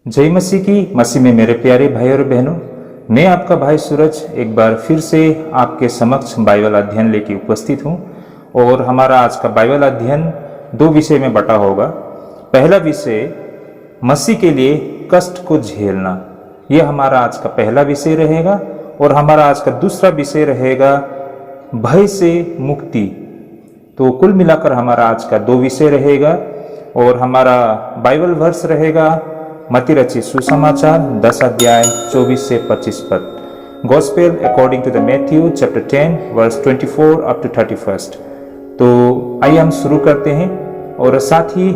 जय मसीह की। मसीह में मेरे प्यारे भाई और बहनों, मैं आपका भाई सूरज एक बार फिर से आपके समक्ष बाइबल अध्ययन लेके उपस्थित हूँ। और हमारा आज का बाइबल अध्ययन दो विषय में बटा होगा। पहला विषय मसीह के लिए कष्ट को झेलना, यह हमारा आज का पहला विषय रहेगा। और हमारा आज का दूसरा विषय रहेगा भय से मुक्ति। तो कुल मिलाकर हमारा आज का दो विषय रहेगा। और हमारा बाइबल वर्स रहेगा मत्ती रचित सुसमाचार 10 अध्याय 24 से 25 पद। Gospel according to the Matthew chapter 10 verse 24 up to 31। तो आइए हम शुरू करते हैं। और साथ ही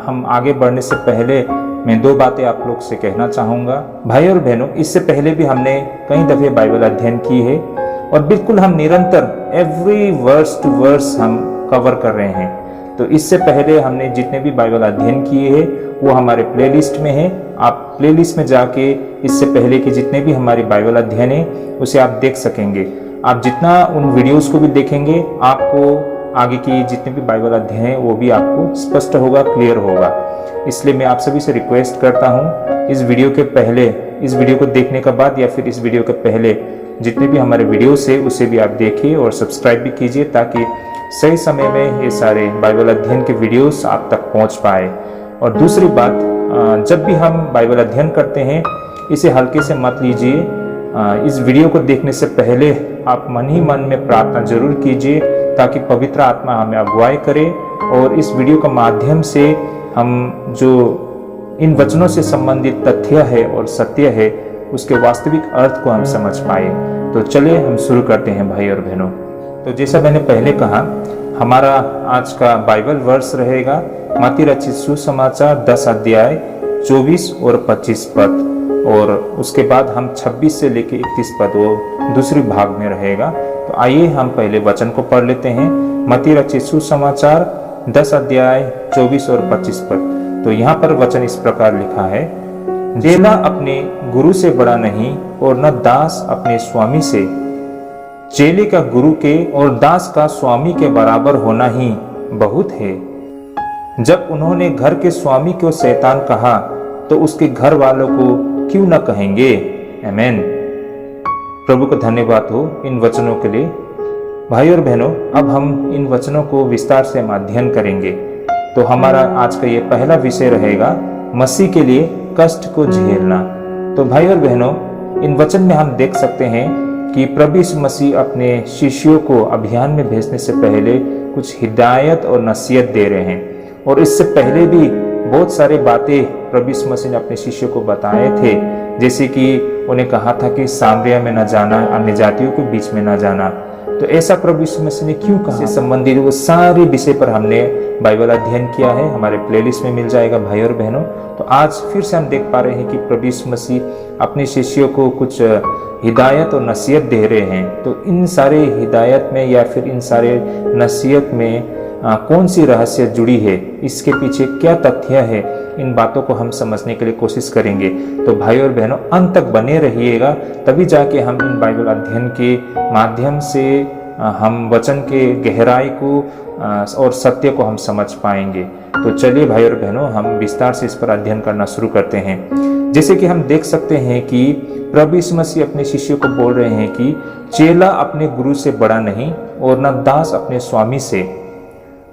हम आगे बढ़ने से पहले मैं दो बातें आप लोग से कहना चाहूँगा। भाई और बहनों, इससे पहले भी हमने कई दफ़े बाइबल अध्ययन की है और बिल्कुल हम निरंतर एवरी वर्स टू वर्स हम कवर कर रहे हैं। तो इससे पहले हमने जितने भी बाइबल अध्ययन किए हैं वो हमारे प्लेलिस्ट में है। आप प्लेलिस्ट में जाके इससे पहले के जितने भी हमारे बाइबल अध्ययन है उसे आप देख सकेंगे। आप जितना उन वीडियोस को भी देखेंगे, आपको आगे की जितने भी बाइबल अध्ययन है वो भी आपको स्पष्ट होगा, क्लियर होगा। इसलिए मैं आप सभी से रिक्वेस्ट करता हूँ, इस वीडियो के पहले, इस वीडियो को देखने के बाद या फिर इस वीडियो के पहले जितने भी हमारे वीडियोस है उसे भी आप देखिए और सब्सक्राइब भी कीजिए, ताकि सही समय में ये सारे बाइबल अध्ययन के वीडियोस आप तक पहुंच पाए। और दूसरी बात, जब भी हम बाइबल अध्ययन करते हैं इसे हल्के से मत लीजिए। इस वीडियो को देखने से पहले आप मन ही मन में प्रार्थना जरूर कीजिए, ताकि पवित्र आत्मा हमें अगुवाई करे और इस वीडियो के माध्यम से हम जो इन वचनों से संबंधित तथ्य है और सत्य है उसके वास्तविक अर्थ को हम समझ पाए। तो चलिए हम शुरू करते हैं भाई और बहनों। तो जैसा मैंने पहले कहा, हमारा आज का बाइबल वर्स रहेगा मत्ती रचित सुसमाचार 10 अध्याय 24 और 25 पद। और उसके बाद हम 26 से लेकर 31 पद वो दूसरी भाग में रहेगा। तो आइए हम पहले वचन को पढ़ लेते हैं। मत्ती रचित सुसमाचार 10 अध्याय 24 और 25 पद। तो यहाँ पर वचन इस प्रकार लिखा है, चेला अपने गुरु से बड़ा नहीं और न दास अपने स्वामी से। चेले का गुरु के और दास का स्वामी के बराबर होना ही बहुत है। जब उन्होंने घर के स्वामी को शैतान कहा तो उसके घर वालों को क्यों न कहेंगे। आमीन। प्रभु को धन्यवाद हो इन वचनों के लिए। भाई और बहनों, अब हम इन वचनों को विस्तार से हम अध्ययन करेंगे। तो हमारा आज का ये पहला विषय रहेगा मसीह के लिए कष्ट को झेलना। तो भाई और बहनों, इन वचन में हम देख सकते हैं कि प्रभु यीशु मसीह अपने शिष्यों को अभियान में भेजने से पहले कुछ हिदायत और नसीहत दे रहे हैं। और इससे पहले भी बहुत सारी बातें प्रभु यीशु मसीह ने अपने शिष्यों को बताए थे, जैसे कि उन्हें कहा था कि सामरिया में न जाना, अन्य जातियों के बीच में न जाना। तो ऐसा प्रभु यीशु मसीह ने क्यों कहा, इससे संबंधित वो सारे विषय पर हमने बाइबल अध्ययन किया है, हमारे प्लेलिस्ट में मिल जाएगा भाई और बहनों। तो आज फिर से हम देख पा रहे हैं कि प्रभु यीशु मसीह अपने शिष्यों को कुछ हिदायत और नसीहत दे रहे हैं। तो इन सारे हिदायत में या फिर इन सारे नसीहत में कौन सी रहस्य जुड़ी है, इसके पीछे क्या तथ्य है, इन बातों को हम समझने के लिए कोशिश करेंगे। तो भाई और बहनों, अंत तक बने रहिएगा, तभी जाके हम इन बाइबल अध्ययन के माध्यम से हम वचन के गहराई को और सत्य को हम समझ पाएंगे। तो चलिए भाई और बहनों, हम विस्तार से इस पर अध्ययन करना शुरू करते हैं। जैसे कि हम देख सकते हैं कि प्रभु यीशु मसीह अपने शिष्यों को बोल रहे हैं कि चेला अपने गुरु से बड़ा नहीं और न दास अपने स्वामी से।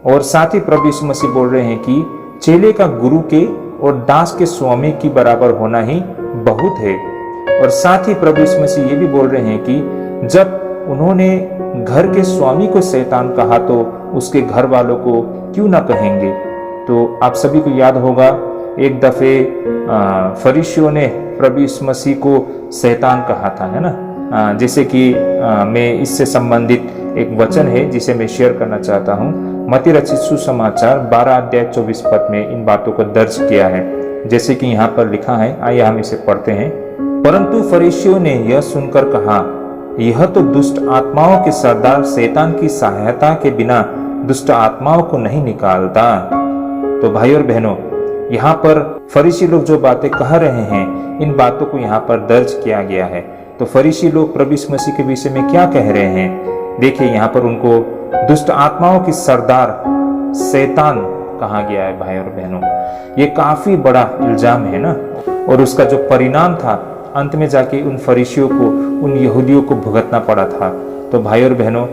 और साथ ही प्रभु यीशु मसीह बोल रहे हैं कि चेले का गुरु के और दास के स्वामी की बराबर होना ही बहुत है। और साथ ही प्रभु यीशु मसीह ये भी बोल रहे हैं कि जब उन्होंने घर के स्वामी को शैतान कहा तो उसके घर वालों को क्यों ना कहेंगे। तो आप सभी को याद होगा, एक दफे फरीसियों ने प्रभु यीशु मसीह को शैतान कहा था, है ना। जैसे कि मैं इससे संबंधित एक वचन है जिसे मैं शेयर करना चाहता हूँ। मत्ती रचित सुसमाचार 12 अध्याय 24 पद में इन बातों को दर्ज किया है। जैसे कि यहाँ पर लिखा है, आइए हम इसे पढ़ते हैं। परंतु फरीसियों ने यह सुनकर कहा, यह तो दुष्ट आत्माओं के सरदार शैतान की सहायता के बिना दुष्ट आत्माओं को नहीं निकालता। तो भाई और बहनों, यहाँ पर फरीसी लोग जो बातें कह रहे हैं, इन बातों को यहाँ पर दर्ज किया गया है। तो फरीसी लोग प्रभु यीशु मसीह के विषय में क्या कह रहे हैं? देखिए, यहाँ पर उनको दुष्ट आत्माओं की सरदार शैतान कहा गया है। भाई और बहनों, ये काफी बड़ा इल्जाम है ना, और उसका जो परिणाम था अंत में जाके उन फरीसियों को, उन यहूदियों को भुगतना पड़ा था। तो भाई और बहनों,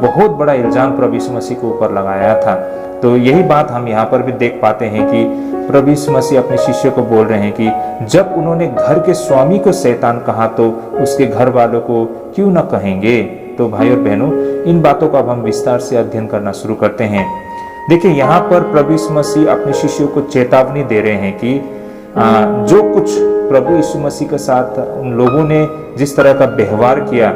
बहुत बड़ा इल्जाम प्रभु यीशु मसीह के ऊपर लगाया था। तो यही बात हम यहाँ पर भी देख पाते हैं कि प्रभु यीशु मसीह अपने शिष्यों को बोल रहे हैं कि जब उन्होंने घर के स्वामी को शैतान कहा तो उसके घर वालों को क्यों न कहेंगे। तो भाई और बहनों, इन बातों का अब हम विस्तार से अध्ययन करना शुरू करते हैं। देखिए, यहाँ पर प्रभु यीशु मसीह अपने शिष्यों को चेतावनी दे रहे हैं कि जो कुछ प्रभु यीशु मसीह के साथ उन लोगों ने जिस तरह का व्यवहार किया,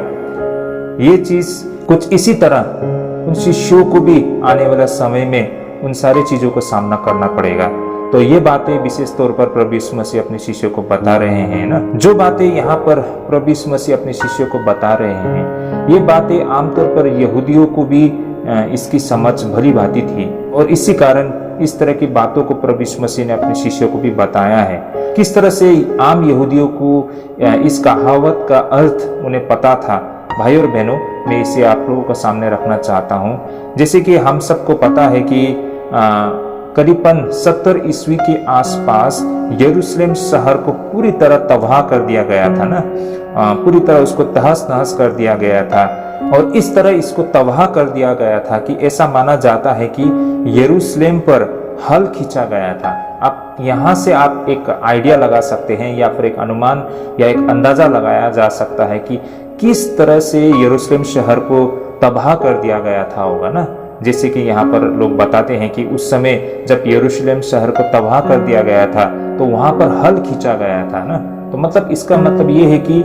ये चीज कुछ इसी तरह उन शिष्यों को भी आने वाला समय में उन सारी चीजों को सामना करना पड़ेगा। तो ये बातें विशेष तौर पर प्रभु यीशु मसीह अपने शिष्यों को बता रहे हैं ना। जो बातें यहाँ पर प्रभु यीशु मसीह अपने शिष्यों को बता रहे हैं, ये बातें आमतौर पर यहूदियों को भी इसकी समझ भली भांति थी, और इसी कारण इस तरह की बातों को प्रभु यीशु मसीह ने अपने शिष्यों को भी बताया है। किस तरह से आम यहूदियों को इस कहावत का अर्थ उन्हें पता था। भाई और बहनों, मैं इसे आप लोगों के सामने रखना चाहता हूँ। जैसे कि हम सबको पता है कि करीबन 70 ईस्वी के आसपास यरूशलेम शहर को पूरी तरह तबाह कर दिया गया था ना, पूरी तरह उसको तहस नहस कर दिया गया था। और इस तरह इसको तबाह कर दिया गया था कि ऐसा माना जाता है कि यरूशलेम पर हल खींचा गया था। अब यहाँ से आप एक आइडिया लगा सकते हैं, या फिर एक अनुमान या एक अंदाजा लगाया जा सकता है कि किस तरह से यरूशलेम शहर को तबाह कर दिया गया था होगा ना। जैसे कि यहाँ पर लोग बताते हैं कि उस समय जब यरूशलेम शहर को तबाह कर दिया गया था तो वहां पर हल खींचा गया था ना। तो मतलब इसका मतलब ये है कि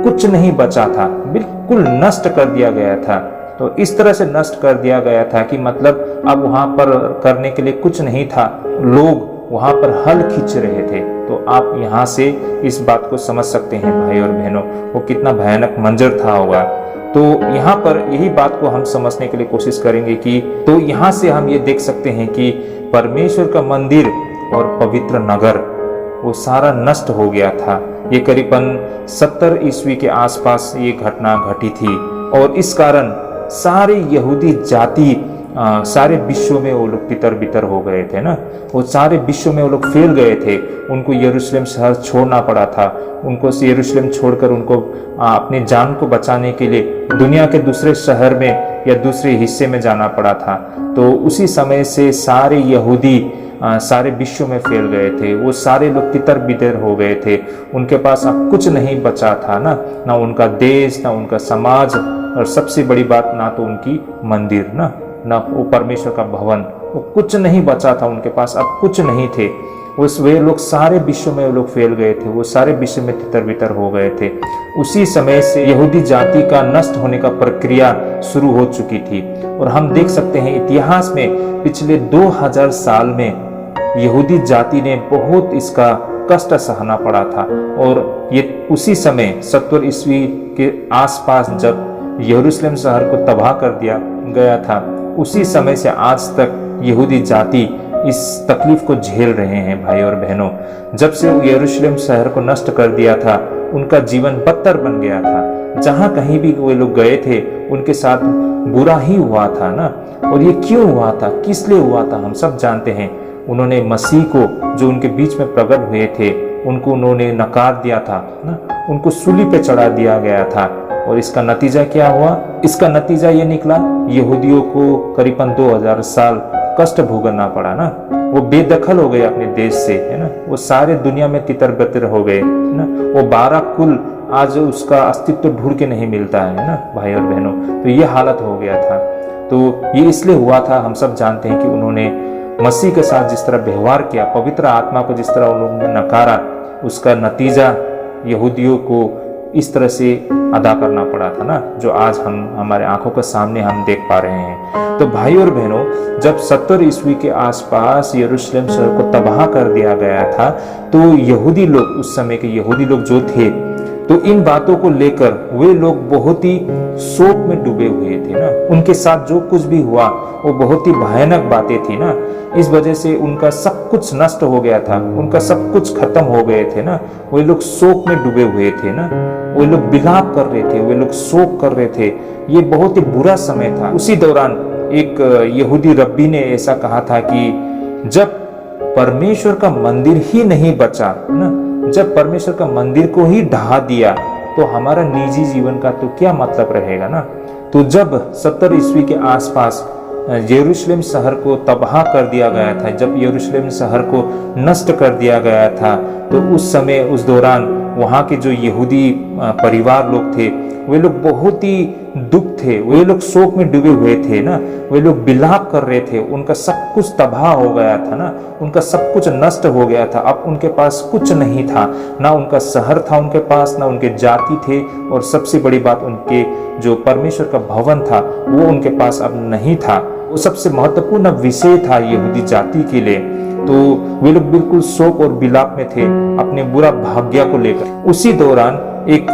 कुछ नहीं बचा था, बिल्कुल नष्ट कर दिया गया था। तो इस तरह से नष्ट कर दिया गया था कि मतलब अब वहां पर करने के लिए कुछ नहीं था, लोग वहां पर हल खींच रहे थे। तो आप यहाँ से इस बात को समझ सकते हैं भाई और बहनों, वो कितना भयानक मंजर था होगा। तो यहाँ पर यही बात को हम समझने के लिए कोशिश करेंगे कि तो यहाँ से हम ये देख सकते हैं कि परमेश्वर का मंदिर और पवित्र नगर वो सारा नष्ट हो गया था। ये करीबन 70 ईस्वी के आसपास ये घटना घटी थी, और इस कारण सारे यहूदी जाति सारे विश्व में वो लोग तितर बितर हो गए थे ना। वो सारे विश्व में वो लोग फैल गए थे। उनको यरूशलेम शहर छोड़ना पड़ा था। उनको यरूशलेम छोड़कर उनको अपनी जान को बचाने के लिए दुनिया के दूसरे शहर में या दूसरे हिस्से में जाना पड़ा था। तो उसी समय से सारे यहूदी सारे विश्व में फैल गए थे। वो सारे लोग तितर बितर हो गए थे। उनके पास अब कुछ नहीं बचा था ना उनका देश, ना उनका समाज, और सबसे बड़ी बात ना तो उनकी मंदिर ना वो परमेश्वर का भवन, वो कुछ नहीं बचा था उनके पास। अब कुछ नहीं थे। वे लोग सारे विश्व में वो लोग फैल गए थे। वो सारे विश्व में तितर बितर हो गए थे। उसी समय से यहूदी जाति का नष्ट होने का प्रक्रिया शुरू हो चुकी थी। और हम देख सकते हैं इतिहास में पिछले 2000 साल में यहूदी जाति ने बहुत इसका कष्ट सहना पड़ा था। और ये उसी समय 70 ईस्वी के आसपास जब यरूशलेम शहर को तबाह कर दिया गया था, उसी समय से आज तक यहूदी जाति इस तकलीफ को झेल रहे हैं भाई और बहनों। जब से यरूशलेम शहर को नष्ट कर दिया था, उनका जीवन बदतर बन गया था। जहां कहीं भी वे लोग गए थे, उनके साथ बुरा ही हुआ था ना। और ये क्यों हुआ था, किस लिए हुआ था, हम सब जानते हैं। उन्होंने मसीह को, जो उनके बीच में प्रकट हुए थे, उनको उन्होंने नकार दिया था ना, उनको सूली पे चढ़ा दिया गया था। और इसका नतीजा क्या हुआ? इसका नतीजा ये निकला, यहूदियों को करीबन 2000 साल कष्ट भोगना पड़ा ना। वो बेदखल हो गए अपने देश से, है ना। वो सारे दुनिया में तितर बितर हो गए ना। वो 12 कुल आज उसका अस्तित्व ढूंढ के नहीं मिलता है ना भाई और बहनों। तो ये हालत हो गया था। तो ये इसलिए हुआ था, हम सब जानते हैं कि उन्होंने मसीह के साथ जिस तरह व्यवहार किया, पवित्र आत्मा को जिस तरह उन्होंने नकारा, उसका नतीजा यहूदियों को इस तरह से अदा करना पड़ा था ना, जो आज हम हमारे आंखों के सामने हम देख पा रहे हैं। तो भाई और बहनों, जब 70 ईस्वी के आसपास यरूशलेम शहर को तबाह कर दिया गया था, तो यहूदी लोग, उस समय के यहूदी लोग जो थे, तो इन बातों को लेकर वे लोग बहुत ही शोक में डूबे हुए थे ना। उनके साथ जो कुछ भी हुआ वो बहुत ही भयानक बातें थी ना। इस वजह से उनका सब कुछ नष्ट हो गया था, उनका सब कुछ खत्म हो गए थे ना। वे लोग शोक में डूबे हुए थे ना, वे लोग विलाप कर रहे थे, वे लोग शोक कर रहे थे। ये बहुत ही बुरा समय था। उसी दौरान एक यहूदी रब्बी ने ऐसा कहा था कि जब परमेश्वर का मंदिर ही नहीं बचा ना, जब परमेश्वर का मंदिर को ही ढहा दिया तो हमारा निजी जीवन का तो क्या मतलब रहेगा ना। तो जब 70 ईस्वी के आसपास यरूशलेम शहर को तबाह कर दिया गया था, जब यरूशलेम शहर को नष्ट कर दिया गया था, तो उस समय उस दौरान वहाँ के जो यहूदी परिवार लोग थे वे लोग बहुत ही दुख थे, वे लोग शोक में डूबे हुए थे ना। वे लोग विलाप कर रहे थे, उनका सब कुछ तबाह हो गया था ना, उनका सब कुछ नष्ट हो गया था। अब उनके पास कुछ नहीं था, ना उनका शहर था उनके पास, ना उनके जाति थे, और सबसे बड़ी बात उनके जो परमेश्वर का भवन था वो उनके पास अब नहीं था। वो सबसे महत्वपूर्ण विषय था यहूदी जाति के लिए। तो वे लोग बिल्कुल शोक और विलाप में थे अपने बुरा भाग्य को लेकर। उसी दौरान एक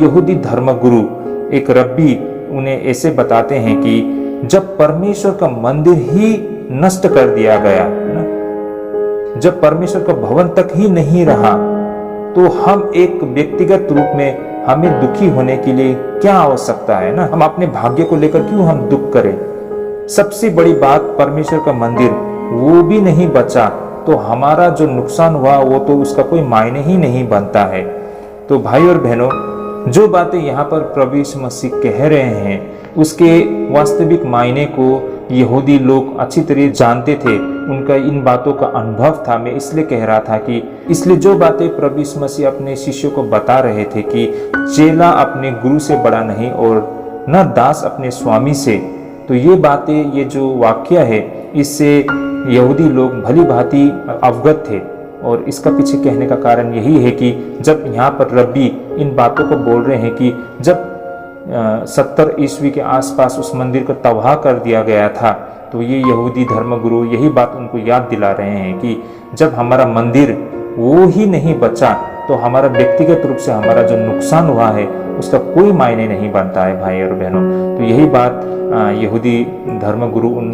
यहूदी धर्मगुरु, एक रब्बी उन्हें ऐसे बताते हैं कि जब परमेश्वर का मंदिर ही नष्ट कर दिया गया ना, जब परमेश्वर का भवन तक ही नहीं रहा, तो हम एक व्यक्तिगत रूप में हमें दुखी होने के लिए क्या आवश्यकता है ना। हम अपने भाग्य को लेकर क्यों हम दुख करें। सबसे बड़ी बात परमेश्वर का मंदिर वो भी नहीं बचा तो हमारा जो नुकसान हुआ वो तो उसका कोई मायने ही नहीं बनता है। तो भाई और बहनों, जो बातें यहाँ पर प्रभु यीशु मसीह कह रहे हैं उसके वास्तविक मायने को यहूदी लोग अच्छी तरह जानते थे, उनका इन बातों का अनुभव था। मैं इसलिए कह रहा था कि इसलिए जो बातें प्रभु यीशु मसीह अपने शिष्यों को बता रहे थे कि चेला अपने गुरु से बड़ा नहीं और न दास अपने स्वामी से, तो ये बातें, ये जो वाक्य है, इससे यहूदी लोग भली भांति अवगत थे। और इसका पीछे कहने का कारण यही है कि जब यहाँ पर रब्बी इन बातों को बोल रहे हैं कि जब 70 ईस्वी के आसपास उस मंदिर को तबाह कर दिया गया था, तो ये यहूदी धर्मगुरु यही बात उनको याद दिला रहे हैं कि जब हमारा मंदिर वो ही नहीं बचा तो हमारा व्यक्तिगत रूप से हमारा जो नुकसान हुआ है उसका कोई मायने नहीं बनता है भाई और बहनों। तो यही बात यहूदी धर्मगुरु उन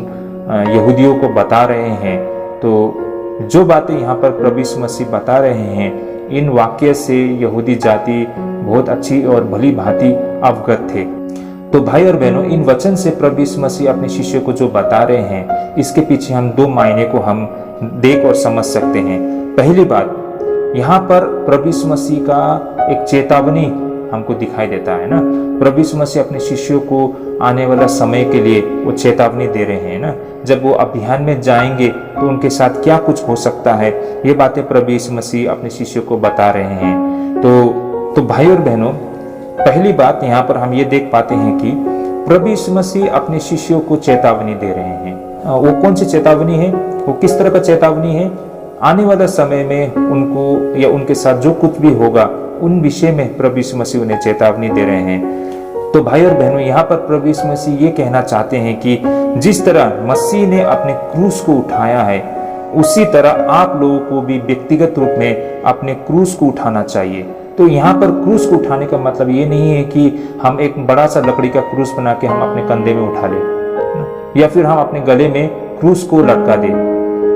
यहूदियों को बता रहे हैं। तो जो बातें यहाँ पर प्रभु यीशु मसीह बता रहे हैं, इन वाक्य से यहूदी जाति बहुत अच्छी और भली भांति अवगत थे। तो भाई और बहनों, इन वचन से प्रभु यीशु मसीह अपने शिष्यों को जो बता रहे हैं, इसके पीछे हम दो मायने को हम देख और समझ सकते हैं। पहली बात, यहाँ पर प्रभु यीशु मसीह का एक चेतावनी हमको दिखाई देता है ना। प्रभु यीशु मसीह अपने शिष्यों को आने वाला समय के लिए वो चेतावनी दे रहे हैं ना। जब वो अभियान में जाएंगे तो उनके साथ क्या कुछ हो सकता है, ये बातें प्रभु यीशु मसीह अपने शिष्यों को बता रहे हैं। तो भाई और बहनों, पहली बात यहाँ पर हम ये देख पाते हैं कि प्रभु यीशु मसीह अपने शिष्यों को चेतावनी दे रहे हैं। वो कौन सी चेतावनी है, वो किस तरह का चेतावनी है? आने वाला समय में उनको या उनके साथ जो कुछ भी होगा उन विषय में प्रभु यीशु मसीह उन्हें चेतावनी दे रहे हैं। तो भाई और बहनों, यहाँ पर प्रभु यीशु मसीह ये कहना चाहते हैं कि जिस तरह मसीह ने अपने क्रूस को उठाया है, उसी तरह आप लोगों को भी व्यक्तिगत रूप में अपने क्रूस को उठाना चाहिए। तो यहाँ पर क्रूस को उठाने का मतलब ये नहीं है कि हम एक बड़ा सा लकड़ी का क्रूस बना के हम अपने कंधे में उठा लें या फिर हम अपने गले में क्रूस को लटका दें,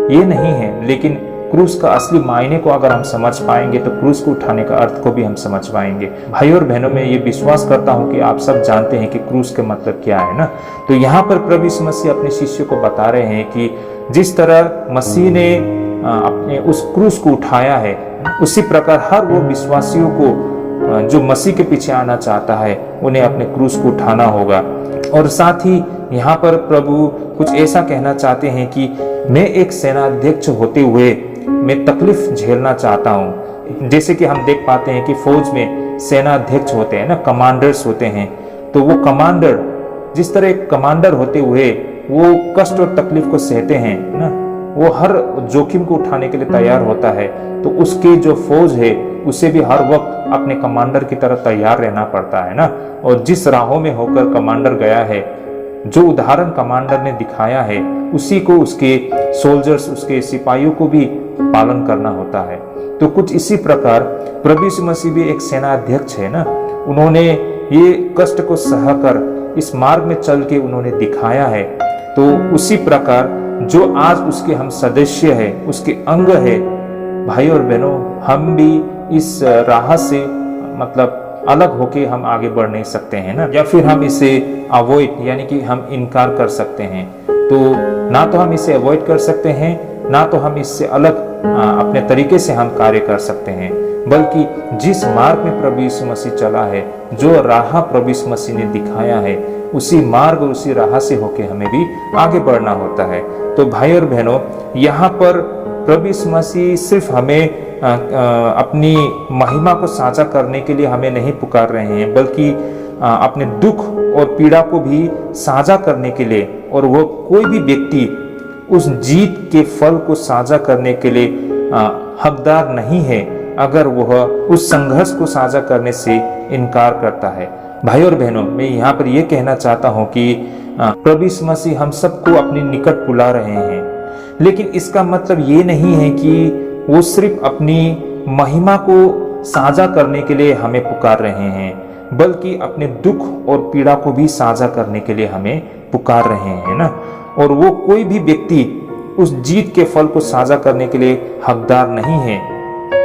ये नहीं है। लेकिन क्रूस का असली मायने को अगर हम समझ पाएंगे तो क्रूस को उठाने का अर्थ को भी हम समझ पाएंगे। भाई और बहनों, मैं ये विश्वास करता हूँ कि आप सब जानते हैं कि क्रूस का मतलब क्या है ना। तो यहाँ पर प्रभु यीशु मसीह अपने शिष्यों को बता रहे हैं कि जिस तरह मसीह ने अपने उस क्रूस को उठाया है, उसी प्रकार हर वो विश्वासियों को जो मसीह के पीछे आना चाहता है उन्हें अपने क्रूस को उठाना होगा। और साथ ही यहाँ पर प्रभु कुछ ऐसा कहना चाहते हैं कि मैं एक सेनाध्यक्ष होते हुए मैं तकलीफ झेलना चाहता हूँ। जैसे कि हम देख पाते हैं कि फौज में सेनाध्यक्ष होते हैं ना, कमांडर्स होते हैं। तो वो कमांडर, जिस तरह एक कमांडर होते हुए वो कष्ट और तकलीफ को सहते हैं ना, वो हर जोखिम को उठाने के लिए तैयार होता है। तो उसके जो फौज है उसे भी हर वक्त अपने कमांडर की तरह तैयार रहना पड़ता है ना। और जिस राहों में होकर कमांडर गया है, जो उदाहरण कमांडर ने दिखाया है, उसी को उसके सोल्जर्स, उसके सिपाहियों को भी पालन करना होता है। तो कुछ इसी प्रकार प्रभु यीशु मसीह भी एक सेनाध्यक्ष है ना। उन्होंने ये कष्ट को सहकर इस मार्ग में चल के उन्होंने दिखाया है, तो उसी प्रकार जो आज उसके हम सदस्य है, उसके अंग है, भाई और बहनों, हम भी इस राह से मतलब अलग होके हम आगे बढ़ नहीं सकते हैं ना, या फिर हम इसे अवॉइड यानी कि हम इनकार कर सकते हैं। तो ना तो हम इसे अवॉइड कर सकते हैं, ना तो हम इससे अलग अपने तरीके से हम कार्य कर सकते हैं, बल्कि जिस मार्ग में प्रभु यीशु मसीह चला है, जो राह प्रभु यीशु मसीह ने दिखाया है, उसी मार्ग और उसी राह से होके हमें भी आगे बढ़ना होता है। तो भाई और बहनों, यहाँ पर प्रभु यीशु मसीह सिर्फ हमें अपनी महिमा को साझा करने के लिए हमें नहीं पुकार रहे हैं, बल्कि अपने दुख और पीड़ा को भी साझा करने के लिए, और वो कोई भी व्यक्ति उस जीत के फल को साझा करने के लिए हकदार नहीं है अगर वह उस संघर्ष को साझा करने से इनकार करता है। भाई और बहनों, मैं यहाँ पर यह कहना चाहता हूँ कि प्रभु यीशु मसीह हम सबको अपने निकट बुला रहे हैं, लेकिन इसका मतलब ये नहीं है कि वो सिर्फ अपनी महिमा को साझा करने के लिए हमें पुकार रहे हैं, बल्कि अपने दुख और पीड़ा को भी साझा करने के लिए हमें पुकार रहे हैं ना। और वो कोई भी व्यक्ति उस जीत के फल को साझा करने के लिए हकदार नहीं है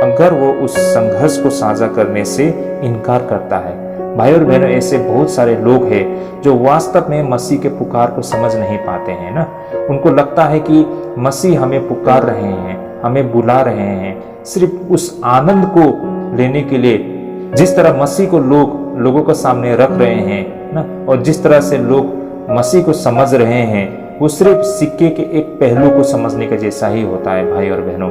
अगर वो उस संघर्ष को साझा करने से इनकार करता है। भाई और बहनों, ऐसे बहुत सारे लोग हैं जो वास्तव में मसीह के पुकार को समझ नहीं पाते हैं ना। उनको लगता है कि मसीह हमें पुकार रहे हैं, हमें बुला रहे हैं सिर्फ उस आनंद को लेने के लिए, जिस तरह मसीह को लोगों के सामने रख रहे हैं ना, और जिस तरह से लोग मसीह को समझ रहे हैं, वो सिर्फ सिक्के के एक पहलू को समझने के जैसा ही होता है। भाई और बहनों,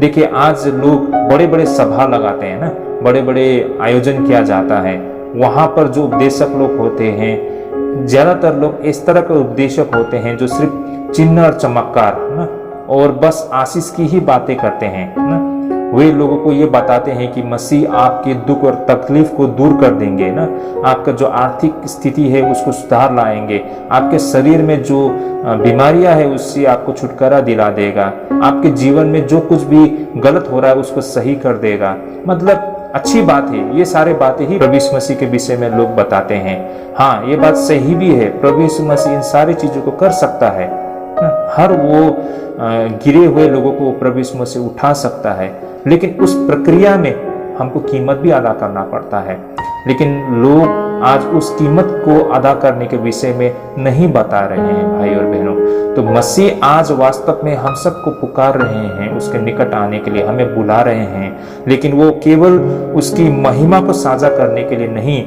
देखिए, आज लोग बड़े बड़े सभा लगाते हैं ना, बड़े बड़े आयोजन किया जाता है, वहां पर जो उपदेशक लोग होते हैं, ज्यादातर लोग इस तरह के उपदेशक होते हैं जो सिर्फ चिन्ह और चमत्कार ना और बस आशीष की ही बातें करते हैं ना। वे लोगों को ये बताते हैं कि मसीह आपके दुख और तकलीफ को दूर कर देंगे ना, आपका जो आर्थिक स्थिति है उसको सुधार लाएंगे, आपके शरीर में जो बीमारियां है उससे आपको छुटकारा दिला देगा, आपके जीवन में जो कुछ भी गलत हो रहा है उसको सही कर देगा। मतलब अच्छी बात है, ये सारे बातें ही प्रभु यीशु मसीह के विषय में लोग बताते हैं। हाँ, ये बात सही भी है, प्रभु यीशु मसीह इन सारी चीजों को कर सकता है, हर वो गिरे हुए लोगों को प्रभु यीशु मसीह उठा सकता है, लेकिन उस प्रक्रिया में हमको कीमत भी अदा करना पड़ता है। लेकिन लोग आज उस कीमत को अदा करने के विषय में नहीं बता रहे हैं। भाई और बहनों, तो मसीह आज वास्तव में हम सबको पुकार रहे हैं, उसके निकट आने के लिए हमें बुला रहे हैं, लेकिन वो केवल उसकी महिमा को साझा करने के लिए नहीं,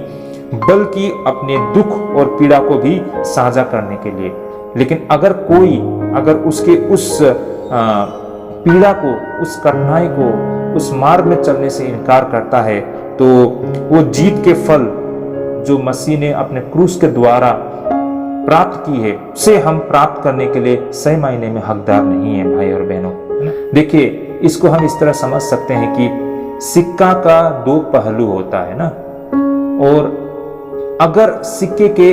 बल्कि अपने दुख और पीड़ा को भी साझा करने के लिए। लेकिन अगर उसके उस पीड़ा को, उस कठिनाई को, उस मार्ग में चलने से इनकार करता है, तो वो जीत के फल जो मसीह ने अपने क्रूस के द्वारा प्राप्त की है, उसे हम प्राप्त करने के लिए सही मायने में हकदार नहीं है। भाई और बहनों, देखिए, इसको हम इस तरह समझ सकते हैं कि सिक्का का दो पहलू होता है ना, और अगर सिक्के के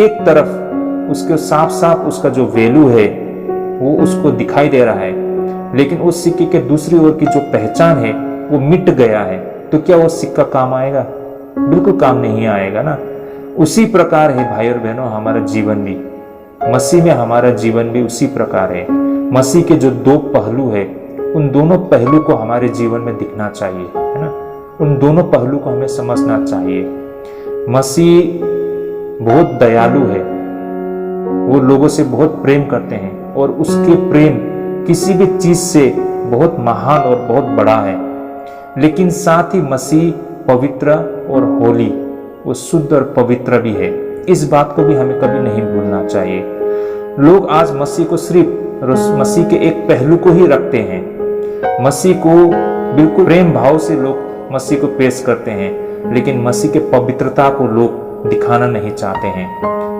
एक तरफ उसके साफ साफ उसका जो वैल्यू है वो उसको दिखाई दे रहा है, लेकिन उस सिक्के के दूसरी ओर की जो पहचान है वो मिट गया है, तो क्या वो सिक्का काम आएगा? बिल्कुल काम नहीं आएगा ना। उसी प्रकार है भाई और बहनों हमारा जीवन भी, मसीह में हमारा जीवन भी उसी प्रकार है। मसीह के जो दो पहलू है, उन दोनों पहलू को हमारे जीवन में दिखना चाहिए, है ना। उन दोनों पहलू को हमें समझना चाहिए। मसीह बहुत दयालु है, वो लोगों से बहुत प्रेम करते हैं, और उसके प्रेम किसी भी चीज से बहुत महान और बहुत बड़ा है। लेकिन साथ ही मसीह पवित्र और होली, वो शुद्ध और पवित्र भी है। इस बात को भी हमें कभी नहीं भूलना चाहिए। लोग आज मसीह को सिर्फ मसीह के एक पहलू को ही रखते हैं। मसीह को बिल्कुल प्रेम भाव से लोग मसीह को पेश करते हैं, लेकिन मसीह के पवित्रता को लोग दिखाना नहीं चाहते हैं,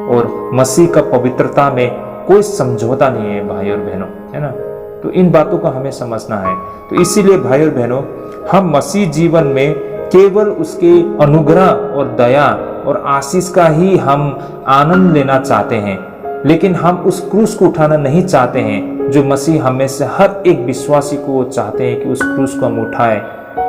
और मसीह का पवित्रता में कोई समझौता नहीं है भाई और बहनों, है ना। तो इन बातों को हमें समझना है। तो इसीलिए भाई और बहनों, हम मसीह जीवन में केवल उसके अनुग्रह और दया और आशीष का ही हम आनंद लेना चाहते हैं, लेकिन हम उस क्रूस को उठाना नहीं चाहते हैं जो मसीह हमें से हर एक विश्वासी को चाहते हैं कि उस क्रूस को हम उठाएं।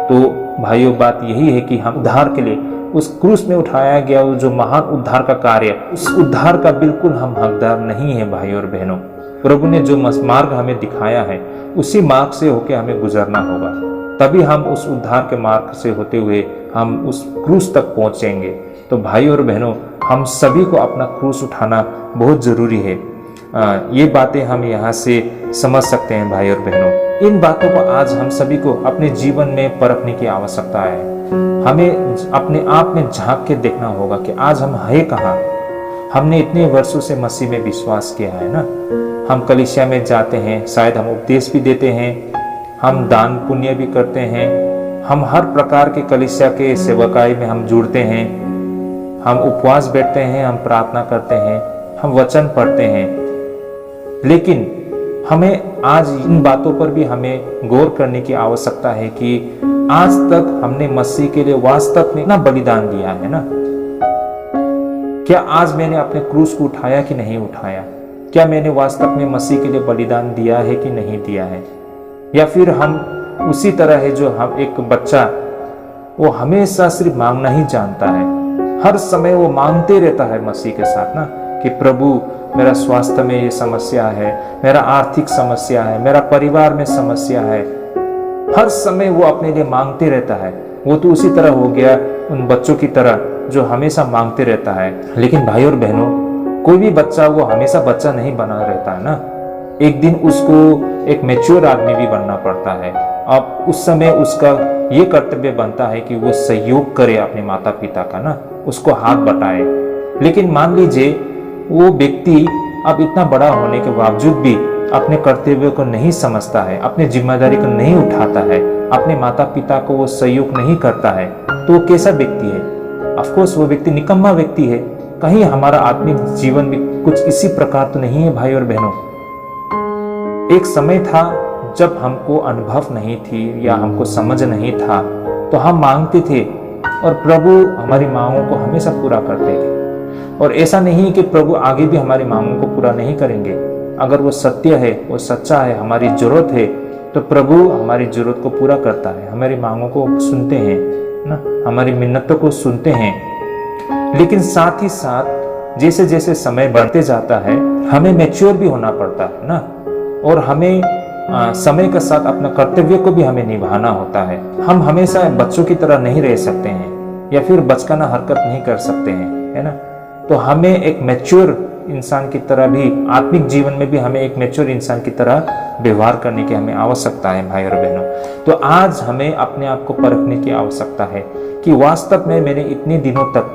तो भाइयों, बात यही है कि हम उद्धार के लिए उस क्रूस में उठाया गया वो जो महान उद्धार का कार्य, उस उद्धार का बिल्कुल हम हकदार नहीं है भाई और बहनों। प्रभु ने जो मार्ग हमें दिखाया है उसी मार्ग से होकर हमें गुजरना होगा, तभी हम उस उद्धार के मार्ग से होते हुए हम उस क्रूस तक पहुंचेंगे। तो भाई और बहनों, हम सभी को अपना क्रूस उठाना बहुत जरूरी है। ये बातें हम यहाँ से समझ सकते हैं भाई और बहनों। इन बातों को आज हम सभी को अपने जीवन में परखने की आवश्यकता है। हमें अपने आप में झांक के देखना होगा कि आज हम है कहाँ। हमने इतने वर्षों से मसीह में विश्वास किया है ना, हम कलीसिया में जाते हैं, शायद हम उपदेश भी देते हैं, हम दान पुण्य भी करते हैं, हम हर प्रकार के कलीसिया के सेवकाई में हम जुड़ते हैं, हम उपवास बैठते हैं, हम प्रार्थना करते हैं, हम वचन पढ़ते हैं, लेकिन हमें आज इन बातों पर भी हमें गौर करने की आवश्यकता है कि आज तक हमने मसीह के लिए वास्तव में ना बलिदान दिया है ना। क्या आज मैंने अपने क्रूस को उठाया कि नहीं उठाया? क्या मैंने वास्तव में मसीह के लिए बलिदान दिया है कि नहीं दिया है? या फिर हम उसी तरह है जो हम एक बच्चा, वो हमेशा सिर्फ मांगना ही जानता है, हर समय वो मांगते रहता है मसीह के साथ ना कि प्रभु मेरा स्वास्थ्य में ये समस्या है, मेरा आर्थिक समस्या है, मेरा परिवार में समस्या है, हर समय वो अपने लिए मांगते रहता है। वो तो उसी तरह हो गया उन बच्चों की तरह जो हमेशा मांगते रहता है। लेकिन भाई और बहनों, कोई भी बच्चा वो हमेशा बच्चा नहीं बना रहता है ना, एक दिन उसको एक मैच्योर आदमी भी बनना पड़ता है। अब उस समय उसका ये कर्तव्य बनता है कि वो सहयोग करे अपने माता पिता का ना, उसको हाथ बटाए। लेकिन मान लीजिए वो व्यक्ति अब इतना बड़ा होने के बावजूद भी अपने कर्तव्यों को नहीं समझता है, अपनी जिम्मेदारी को नहीं उठाता है, अपने माता पिता को वो सहयोग नहीं करता है, तो वो कैसा व्यक्ति है? ऑफ कोर्स वो व्यक्ति निकम्मा व्यक्ति है। कहीं हमारा आत्मिक जीवन भी कुछ इसी प्रकार तो नहीं है भाई और बहनों। एक समय था जब हमको अनुभव नहीं थी या हमको समझ नहीं था, तो हम मांगते थे और प्रभु हमारी मांगों को हमेशा पूरा करते थे। और ऐसा नहीं कि प्रभु आगे भी हमारी मांगों को पूरा नहीं करेंगे। अगर वो सत्य है, वो सच्चा है, हमारी जरूरत है, तो प्रभु हमारी जरूरत को पूरा करता है, हमारी मांगों को सुनते हैं ना, हमारी मिन्नतों को सुनते हैं। लेकिन साथ ही साथ जैसे जैसे समय बढ़ते जाता है, हमें मैच्योर भी होना पड़ता है ना, और हमें समय के साथ अपना कर्तव्य को भी हमें निभाना होता है। हम हमेशा बच्चों की तरह नहीं रह सकते हैं या फिर बचकाना हरकत नहीं कर सकते हैं, है ना। तो हमें एक मैच्योर इंसान की तरह भी, आत्मिक जीवन में भी हमें एक मैच्योर इंसान की तरह व्यवहार करने की हमें आवश्यकता है भाई और बहनों। तो आज हमें अपने आप को परखने की आवश्यकता है कि वास्तव में मैंने इतने दिनों तक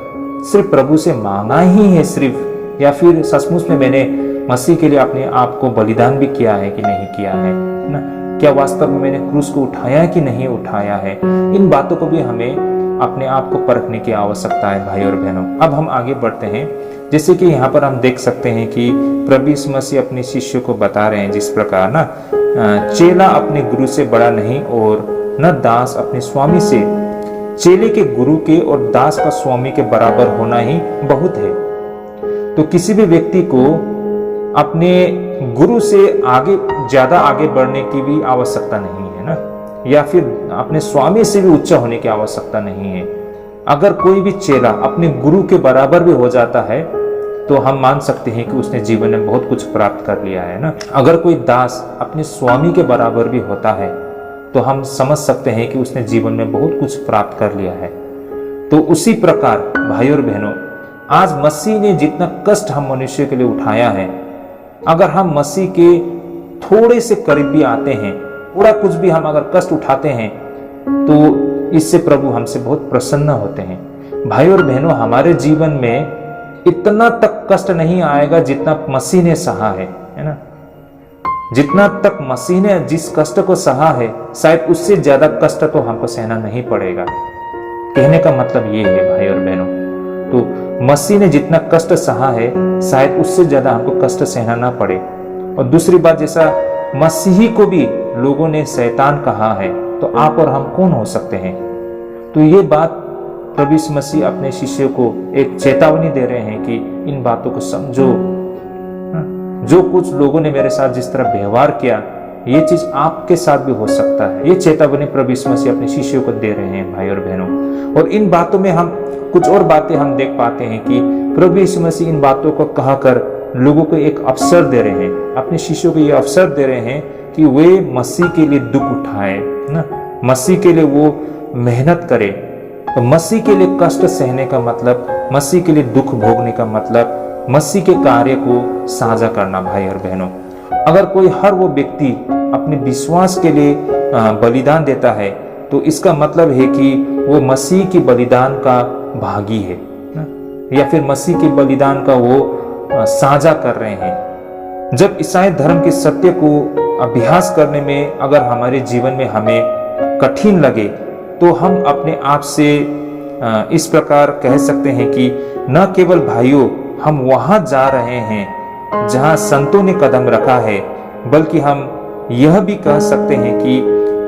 सिर्फ प्रभु से मांगा ही है सिर्फ, या फिर सचमुच में मैंने मसीह के लिए अपने आप को बलिदान भी किया है कि नहीं किया है ना। क्या वास्तव में मैंने क्रूस को उठाया कि नहीं उठाया है? इन बातों को भी हमें अपने आप को परखने की आवश्यकता है भाई और बहनों। अब हम आगे बढ़ते हैं। जैसे कि यहाँ पर हम देख सकते हैं कि प्रभु यीशु मसीह अपने शिष्यों को बता रहे हैं जिस प्रकार ना, चेला अपने गुरु से बड़ा नहीं और न दास अपने स्वामी से। चेले के गुरु के और दास का स्वामी के बराबर होना ही बहुत है। तो किसी भी व्यक्ति को अपने गुरु से ज्यादा आगे बढ़ने की भी आवश्यकता नहीं है ना, या फिर अपने स्वामी से भी ऊंचा होने की आवश्यकता नहीं है। अगर कोई भी चेला अपने गुरु के बराबर भी हो जाता है तो हम मान सकते हैं कि उसने जीवन में बहुत कुछ प्राप्त कर लिया है ना। अगर कोई दास अपने स्वामी के बराबर भी होता है तो हम समझ सकते हैं कि उसने जीवन में बहुत कुछ प्राप्त कर लिया है। तो उसी प्रकार भाई और बहनों, आज मसीह ने जितना कष्ट हम मनुष्य के लिए उठाया है, अगर हम मसीह के थोड़े से करीब भी आते हैं, थोड़ा कुछ भी हम अगर कष्ट उठाते हैं, तो इससे प्रभु हमसे बहुत प्रसन्न होते हैं। भाई और बहनों, हमारे जीवन में इतना तक कष्ट नहीं आएगा जितना मसीह ने सहा है ना। जितना तक मसीह ने जिस कष्ट को सहा है, शायद उससे ज्यादा कष्ट तो हमको सहना नहीं पड़ेगा। कहने का मतलब ये है भाई और बहनों, तो मसीह ने जितना कष्ट सहा है, शायद उससे ज्यादा हमको कष्ट सहना ना पड़े। और दूसरी बात, जैसा मसीही को भी लोगों ने शैतान कहा है, तो आप और हम कौन हो सकते हैं? तो ये बात प्रभु यीशु मसीह अपने शिष्यों को एक चेतावनी दे रहे हैं कि इन बातों को समझो। जो कुछ लोगों ने मेरे साथ जिस तरह व्यवहार किया, ये चीज आपके साथ भी हो सकता है। ये चेतावनी प्रभु यीशु मसीह अपने शिष्यों को दे रहे हैं भाई और बहनों। और इन बातों में हम कुछ और बातें हम देख पाते हैं कि प्रभु यीशु मसीह इन बातों को कहकर लोगों को एक अवसर दे रहे हैं, अपने शिष्यों को ये अवसर दे रहे हैं कि वे मसीह के लिए दुख उठाए ना, मसीह के लिए वो मेहनत करे। तो मसीह के लिए कष्ट सहने का मतलब, मसीह के लिए दुख भोगने का मतलब मसीह के कार्य को साझा करना। भाई और बहनों, अगर कोई हर वो व्यक्ति अपने विश्वास के लिए बलिदान देता है तो इसका मतलब है कि वो मसीह की बलिदान का भागी है ना? या फिर मसीह के बलिदान का वो साझा कर रहे हैं। जब ईसाई धर्म के सत्य को अभ्यास करने में अगर हमारे जीवन में हमें कठिन लगे तो हम अपने आप से इस प्रकार कह सकते हैं कि न केवल भाइयों हम वहां जा रहे हैं जहां संतों ने कदम रखा है, बल्कि हम यह भी कह सकते हैं कि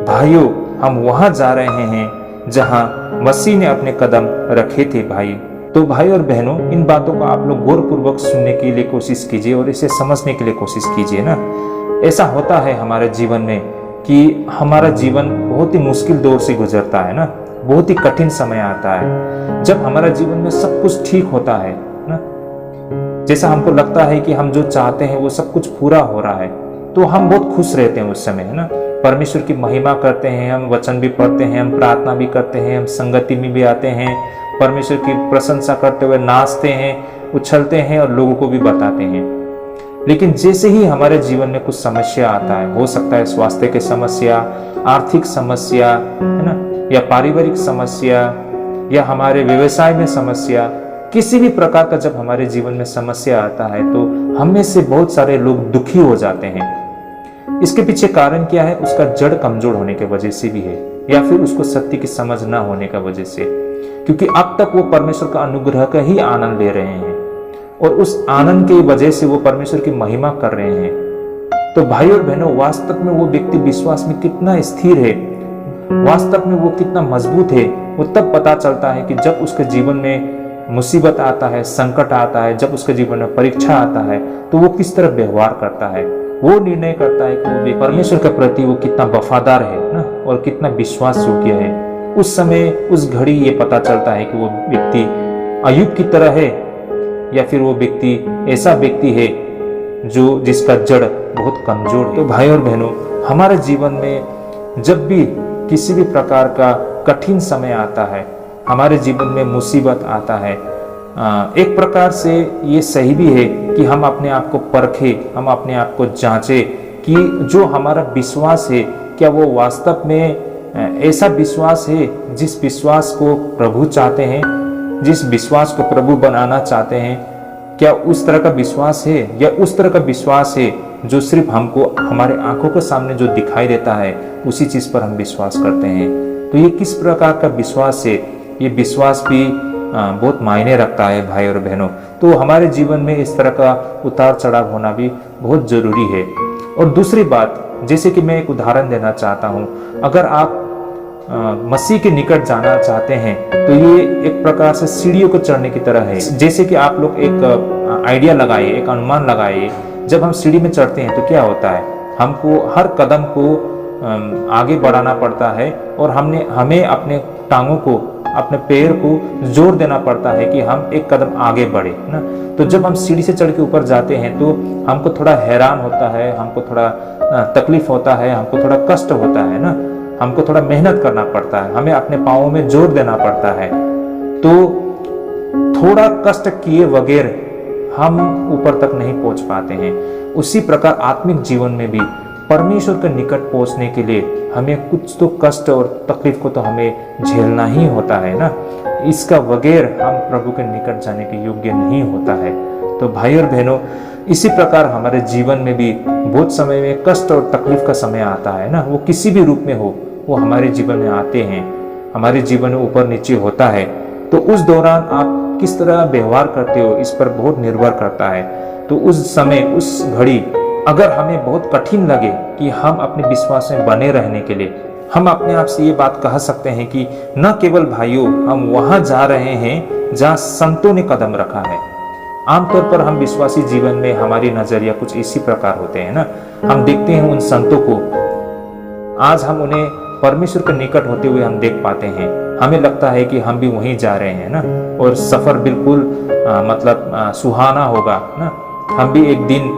भाइयों हम वहां जा रहे हैं जहां मसीह ने अपने कदम रखे थे। भाई तो भाई और बहनों, इन बातों को आप लोग गौरपूर्वक सुनने के लिए कोशिश कीजिए और इसे समझने के लिए कोशिश कीजिए ना। ऐसा होता है हमारे जीवन में कि हमारा जीवन बहुत ही मुश्किल दौर से गुजरता है ना, बहुत ही कठिन समय आता है जब हमारा जीवन में सब कुछ ठीक होता है ना, जैसा हमको लगता है कि हम जो चाहते हैं वो सब कुछ पूरा हो रहा है, तो हम बहुत खुश रहते हैं उस समय, है ना। परमेश्वर की महिमा करते हैं, हम वचन भी पढ़ते हैं, हम प्रार्थना भी करते हैं, हम संगति में भी आते हैं, परमेश्वर की प्रशंसा करते हुए नाचते हैं, उछलते हैं और लोगों को भी बताते हैं। लेकिन जैसे ही हमारे जीवन में कुछ समस्या आता है, हो सकता है स्वास्थ्य की समस्या, आर्थिक समस्या, है ना, या पारिवारिक समस्या, या हमारे व्यवसाय में समस्या, किसी भी प्रकार का जब हमारे जीवन में समस्या आता है तो हम में से बहुत सारे लोग दुखी हो जाते हैं। इसके पीछे कारण क्या है? उसका जड़ कमजोर होने की वजह से भी है, या फिर उसको सत्य की समझ न होने की वजह से, क्योंकि अब तक वो परमेश्वर का अनुग्रह का ही आनंद ले रहे हैं और उस आनंद की वजह से वो परमेश्वर की महिमा कर रहे हैं। तो भाई और बहनों, वास्तव में वो व्यक्ति विश्वास में कितना स्थिर है, वास्तव में वो कितना मजबूत है, वो तब पता चलता है कि जब उसके जीवन में मुसीबत आता है, संकट आता है, जब उसके जीवन में परीक्षा आता है तो वो किस तरह व्यवहार करता है। वो निर्णय करता है कि वो परमेश्वर के प्रति वो कितना वफादार है ना, और कितना विश्वास योग्य है। उस समय, उस घड़ी ये पता चलता है कि वो व्यक्ति अय्यूब की तरह है या फिर वो व्यक्ति ऐसा व्यक्ति है जो जिसका जड़ बहुत कमजोर है। तो भाई और बहनों, हमारे जीवन में जब भी किसी भी प्रकार का कठिन समय आता है, हमारे जीवन में मुसीबत आता है, एक प्रकार से ये सही भी है कि हम अपने आप को परखें, हम अपने आप को जांचें कि जो हमारा विश्वास है क्या वो वास्तव में ऐसा विश्वास है जिस विश्वास को प्रभु चाहते हैं, जिस विश्वास को प्रभु बनाना चाहते हैं। क्या उस तरह का विश्वास है, या उस तरह का विश्वास है जो सिर्फ हमको हमारे आंखों के सामने जो दिखाई देता है उसी चीज पर हम विश्वास करते हैं। तो ये किस प्रकार का विश्वास है, ये विश्वास भी बहुत मायने रखता है भाई और बहनों। तो हमारे जीवन में इस तरह का उतार चढ़ाव होना भी बहुत जरूरी है। और दूसरी बात, जैसे कि मैं एक उदाहरण देना चाहता हूँ, अगर आप मसीह के निकट जाना चाहते हैं तो ये एक प्रकार से सीढ़ियों को चढ़ने की तरह है। जैसे कि आप लोग एक आइडिया लगाइए, एक अनुमान लगाइए, जब हम सीढ़ी में चढ़ते हैं तो क्या होता है, हमको हर कदम को आगे बढ़ाना पड़ता है और हमें अपने टांगों को, अपने पैर को जोर देना पड़ता है कि हम एक कदम आगे बढ़े ना। तो जब हम सीढ़ी से चढ़ के ऊपर जाते हैं तो हमको थोड़ा हैरान होता है, हमको थोड़ा तकलीफ होता है, हमको थोड़ा कष्ट होता है ना, हमको थोड़ा मेहनत करना पड़ता है, हमें अपने पाँवों में जोर देना पड़ता है। तो थोड़ा कष्ट किए बगैर हम ऊपर तक नहीं पहुंच पाते हैं। उसी प्रकार आत्मिक जीवन में भी परमेश्वर के निकट पहुंचने के लिए हमें कुछ तो कष्ट और तकलीफ को तो हमें झेलना ही होता है ना। इसका बगैर हम प्रभु के निकट जाने के योग्य नहीं होता है। तो भाई और बहनों, इसी प्रकार हमारे जीवन में भी बहुत समय में कष्ट और तकलीफ का समय आता है ना, वो किसी भी रूप में हो, वो हमारे जीवन में आते हैं, हमारे जीवन में ऊपर नीचे होता है। तो उस दौरान आप किस तरह व्यवहार करते हो इस पर बहुत निर्भर करता है। तो उस समय, उस घड़ी अगर हमें बहुत कठिन लगे कि हम अपने विश्वास में बने रहने के लिए, हम अपने आप से ये बात कह सकते हैं कि न केवल भाइयों हम वहां जा रहे हैं जहां संतों ने कदम रखा है। आमतौर पर हम विश्वासी जीवन में हमारी नजरिया कुछ इसी प्रकार होते हैं ना। हम देखते हैं उन संतों को, आज हम उन्हें परमेश्वर के निकट होते हुए हम देख पाते हैं, हमें लगता है कि हम भी वहीं जा रहे हैं ना, और सफ़र बिल्कुल सुहाना होगा ना, हम भी एक दिन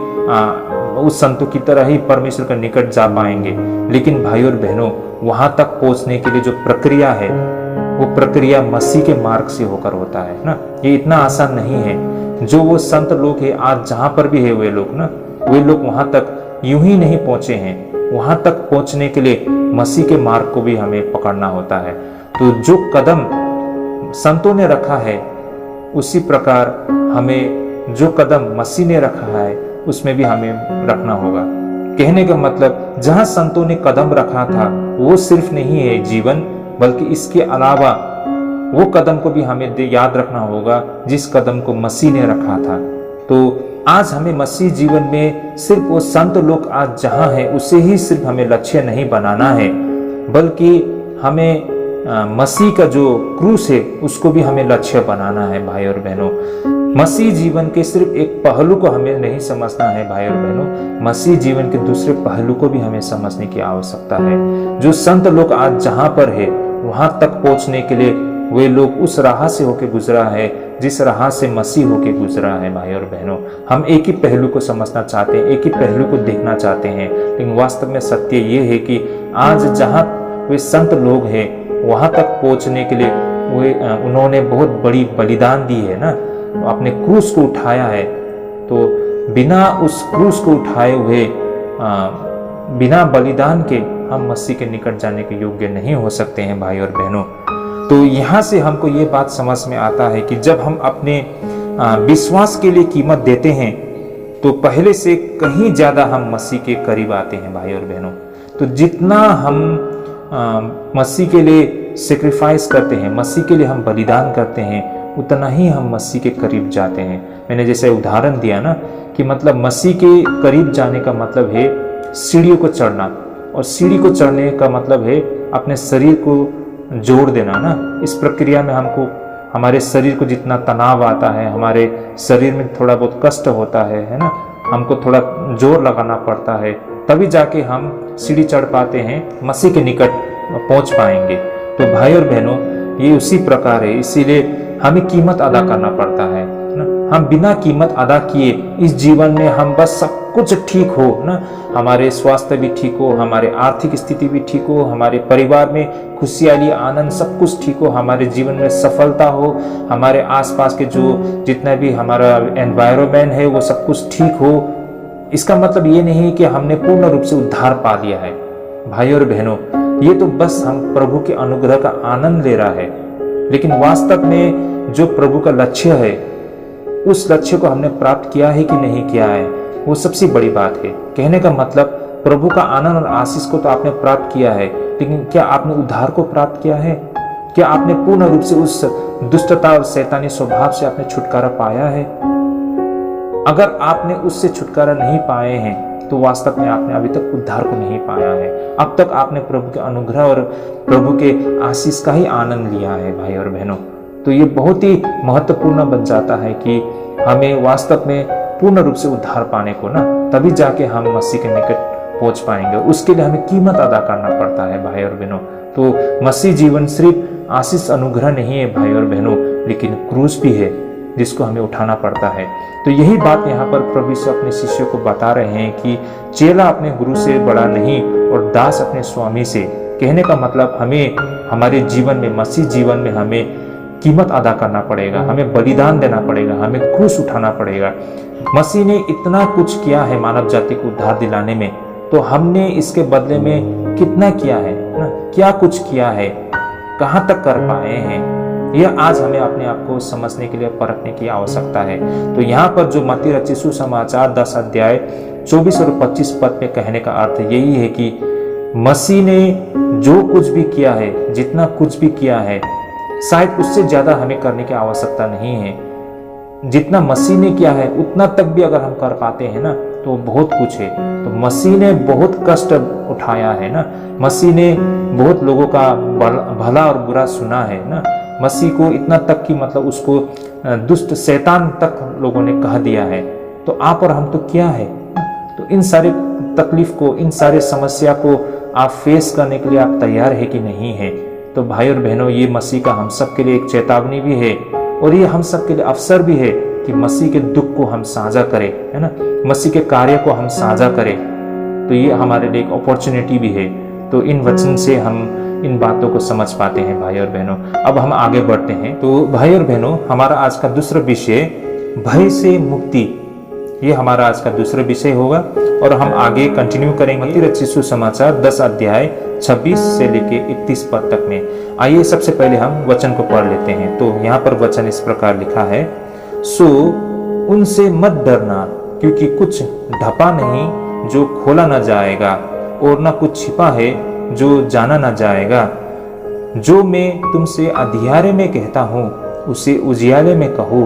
उस संतों की तरह ही परमेश्वर के निकट जा पाएंगे। लेकिन भाई और बहनों, वहां तक पहुंचने के लिए जो प्रक्रिया है, वो प्रक्रिया मसीह के मार्ग से होकर होता है ना। ये इतना आसान नहीं है। जो वो संत लोग हैं आज जहां पर भी है वे लोग वहां तक यूं ही नहीं पहुंचे हैं। वहां तक पहुंचने के लिए मसीह के मार्ग को भी हमें पकड़ना होता है। तो जो कदम संतों ने रखा है, उसी प्रकार हमें जो कदम मसीह ने रखा है उसमें भी हमें रखना होगा। कहने का मतलब, जहां संतों ने कदम रखा था वो सिर्फ नहीं है जीवन, बल्कि इसके अलावा वो कदम को भी हमें याद रखना होगा जिस कदम को मसीह ने रखा था। तो आज हमें मसीह जीवन में सिर्फ वो संत लोग आज जहां है उसे ही सिर्फ हमें लक्ष्य नहीं बनाना है, बल्कि हमें मसीह का जो क्रूस है उसको भी हमें लक्ष्य बनाना है। भाई और बहनों, मसीह जीवन के सिर्फ एक पहलू को हमें नहीं समझना है। भाई और बहनों, मसीह जीवन के दूसरे पहलू को भी हमें समझने की आवश्यकता है। जो संत लोग आज जहां पर है वहां तक पहुंचने के लिए वे लोग उस राह से होके गुजरा है जिस राह से मसीह होके गुजरा है। भाई और बहनों, हम एक ही पहलू को समझना चाहते हैं, एक ही पहलू को देखना चाहते हैं, लेकिन वास्तव में सत्य ये है कि आज जहां वे संत लोग हैं वहां तक पहुंचने के लिए उन्होंने बहुत बड़ी बलिदान दी है ना, अपने क्रूस को उठाया है। तो बिना उस क्रूस को उठाए हुए, बिना बलिदान के हम मसीह के निकट जाने के योग्य नहीं हो सकते हैं। भाई और बहनों, तो यहाँ से हमको ये बात समझ में आता है कि जब हम अपने विश्वास के लिए कीमत देते हैं तो पहले से कहीं ज्यादा हम मसीह के करीब आते हैं। भाई और बहनों, तो जितना हम मसीह के लिए सेक्रीफाइस करते हैं, मसीह के लिए हम बलिदान करते हैं, उतना ही हम मसीह के करीब जाते हैं। मैंने जैसे उदाहरण दिया ना कि मतलब मसीह के करीब जाने का मतलब है सीढ़ियों को चढ़ना, और सीढ़ी को चढ़ने का मतलब है अपने शरीर को जोड़ देना ना। इस प्रक्रिया में हमको हमारे शरीर को जितना तनाव आता है, हमारे शरीर में थोड़ा बहुत कष्ट होता है ना, हमको थोड़ा जोर लगाना पड़ता है, तभी जाके हम सीढ़ी चढ़ पाते हैं, मसीह के निकट पहुंच पाएंगे। तो भाई और बहनों, ये उसी प्रकार है, इसीलिए हमें कीमत अदा करना पड़ता है ना। हम बिना कीमत अदा किए इस जीवन में हम बस सब कुछ ठीक हो ना, हमारे स्वास्थ्य भी ठीक हो, हमारे आर्थिक स्थिति भी ठीक हो, हमारे परिवार में खुशहाली आनंद सब कुछ ठीक हो, हमारे जीवन में सफलता हो, हमारे आसपास के जो जितना भी हमारा एनवायरनमेंट है वो सब कुछ ठीक हो, इसका मतलब ये नहीं कि हमने पूर्ण रूप से उद्धार पा लिया है। भाई और बहनों, ये तो बस हम प्रभु के अनुग्रह का आनंद ले रहा है, लेकिन वास्तव में जो प्रभु का लक्ष्य है उस लक्ष्य को हमने प्राप्त किया है कि नहीं किया है, वो सबसे बड़ी बात है। कहने का मतलब, प्रभु का आनंद और आशीष को तो आपने प्राप्त किया है, लेकिन क्या आपने उद्धार को प्राप्त किया है? क्या आपने पूर्ण रूप से उस दुष्टता और शैतानी स्वभाव से आपने छुटकारा पाया है? अगर आपने उससे छुटकारा नहीं पाए हैं तो वास्तव में आपने अभी तक उद्धार को नहीं पाया है। अब तक आपने प्रभु के अनुग्रह और प्रभु के आशीष का ही आनंद लिया है। भाई और बहनों, तो ये बहुत ही महत्वपूर्ण बन जाता है कि हमें वास्तव में पूर्ण रूप से उद्धार पाने को ना, तभी जाके हम मसीह के निकट पहुंच पाएंगे। उसके लिए हमें कीमत अदा करना पड़ता है। भाई और बहनों, तो मसीह जीवन सिर्फ आशीष अनुग्रह नहीं है भाई और बहनों, लेकिन क्रूस भी है जिसको हमें उठाना पड़ता है। तो यही बात यहाँ पर प्रभु यीशु अपने शिष्यों को बता रहे हैं कि चेला अपने गुरु से बड़ा नहीं और दास अपने स्वामी से। कहने का मतलब, हमें हमारे जीवन में, मसीह जीवन में हमें कीमत अदा करना पड़ेगा, हमें बलिदान देना पड़ेगा, हमें क्रूस उठाना पड़ेगा। मसीह ने इतना कुछ किया है मानव जाति को उद्धार दिलाने में, तो हमने इसके बदले में कितना किया है ना, क्या कुछ किया है, कहाँ तक कर पाए हैं, यह आज हमें अपने आप को समझने के लिए परखने की आवश्यकता है। तो यहाँ पर जो मत्ती रचित सुसमाचार 10 अध्याय 24 और 25 पद में कहने का अर्थ यही है कि मसीह ने जो कुछ भी किया है, जितना कुछ भी किया है, शायद उससे ज्यादा हमें करने की आवश्यकता नहीं है। जितना मसीह ने किया है उतना तक भी अगर हम कर पाते हैं ना, तो बहुत कुछ है। तो मसीह ने बहुत कष्ट उठाया है ना, मसीह ने बहुत लोगों का भला और बुरा सुना है ना, मसीह को इतना तक कि मतलब उसको दुष्ट शैतान तक लोगों ने कह दिया है। तो आप और हम तो क्या है? तो इन सारे तकलीफ को, इन सारे समस्या को आप फेस करने के लिए आप तैयार है कि नहीं है? तो भाई और बहनों, ये मसीह का हम सब के लिए एक चेतावनी भी है और ये हम सब के लिए अवसर भी है कि मसीह के दुख को हम साझा करें, है ना, मसीह के कार्य को हम साझा करें। तो ये हमारे लिए एक अपॉर्चुनिटी भी है। तो इन वचन से हम इन बातों को समझ पाते हैं भाई और बहनों। अब हम आगे बढ़ते हैं। तो भाई और बहनों, हमारा आज का दूसरा विषय भय से मुक्ति, ये हमारा आज का दूसरा विषय होगा और हम आगे कंटिन्यू करेंगे मत्ती रचित सुसमाचार 10 अध्याय 26 से लेके 31 पद तक में। आइए सबसे पहले हम वचन को पढ़ लेते हैं। तो यहाँ पर वचन इस प्रकार लिखा है, सो उनसे मत डरना, क्योंकि कुछ ढपा नहीं जो खोला न जाएगा, और न कुछ छिपा है जो जाना न जाएगा। जो मैं तुमसे अंधियारे में कहता हूँ उसे उजियाले में कहो,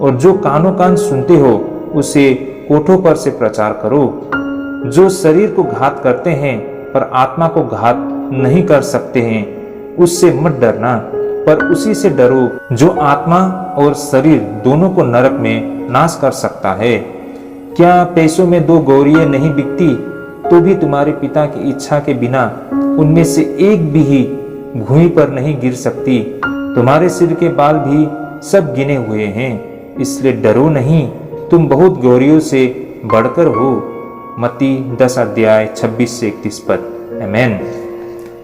और जो कानों कान सुनते हो उसे कोठों पर से प्रचार करो। जो शरीर को घात करते हैं पर आत्मा को घात नहीं कर सकते हैं, उससे मत डरना, पर उसी से डरो जो आत्मा और शरीर दोनों को नरक में नाश कर सकता है। क्या पैसों में 2 गौरियां नहीं बिकती, तो भी तुम्हारे पिता की इच्छा के बिना उनमें से एक भी ही भूमि पर नहीं गिर सकती। तुम्हारे सिर के बाल भी सब गिने हुए हैं, इसलिए डरो नहीं, तुम बहुत गौरियों से बढ़कर हो। मत्ती 10 अध्याय 26 से 31 पद। आमेन।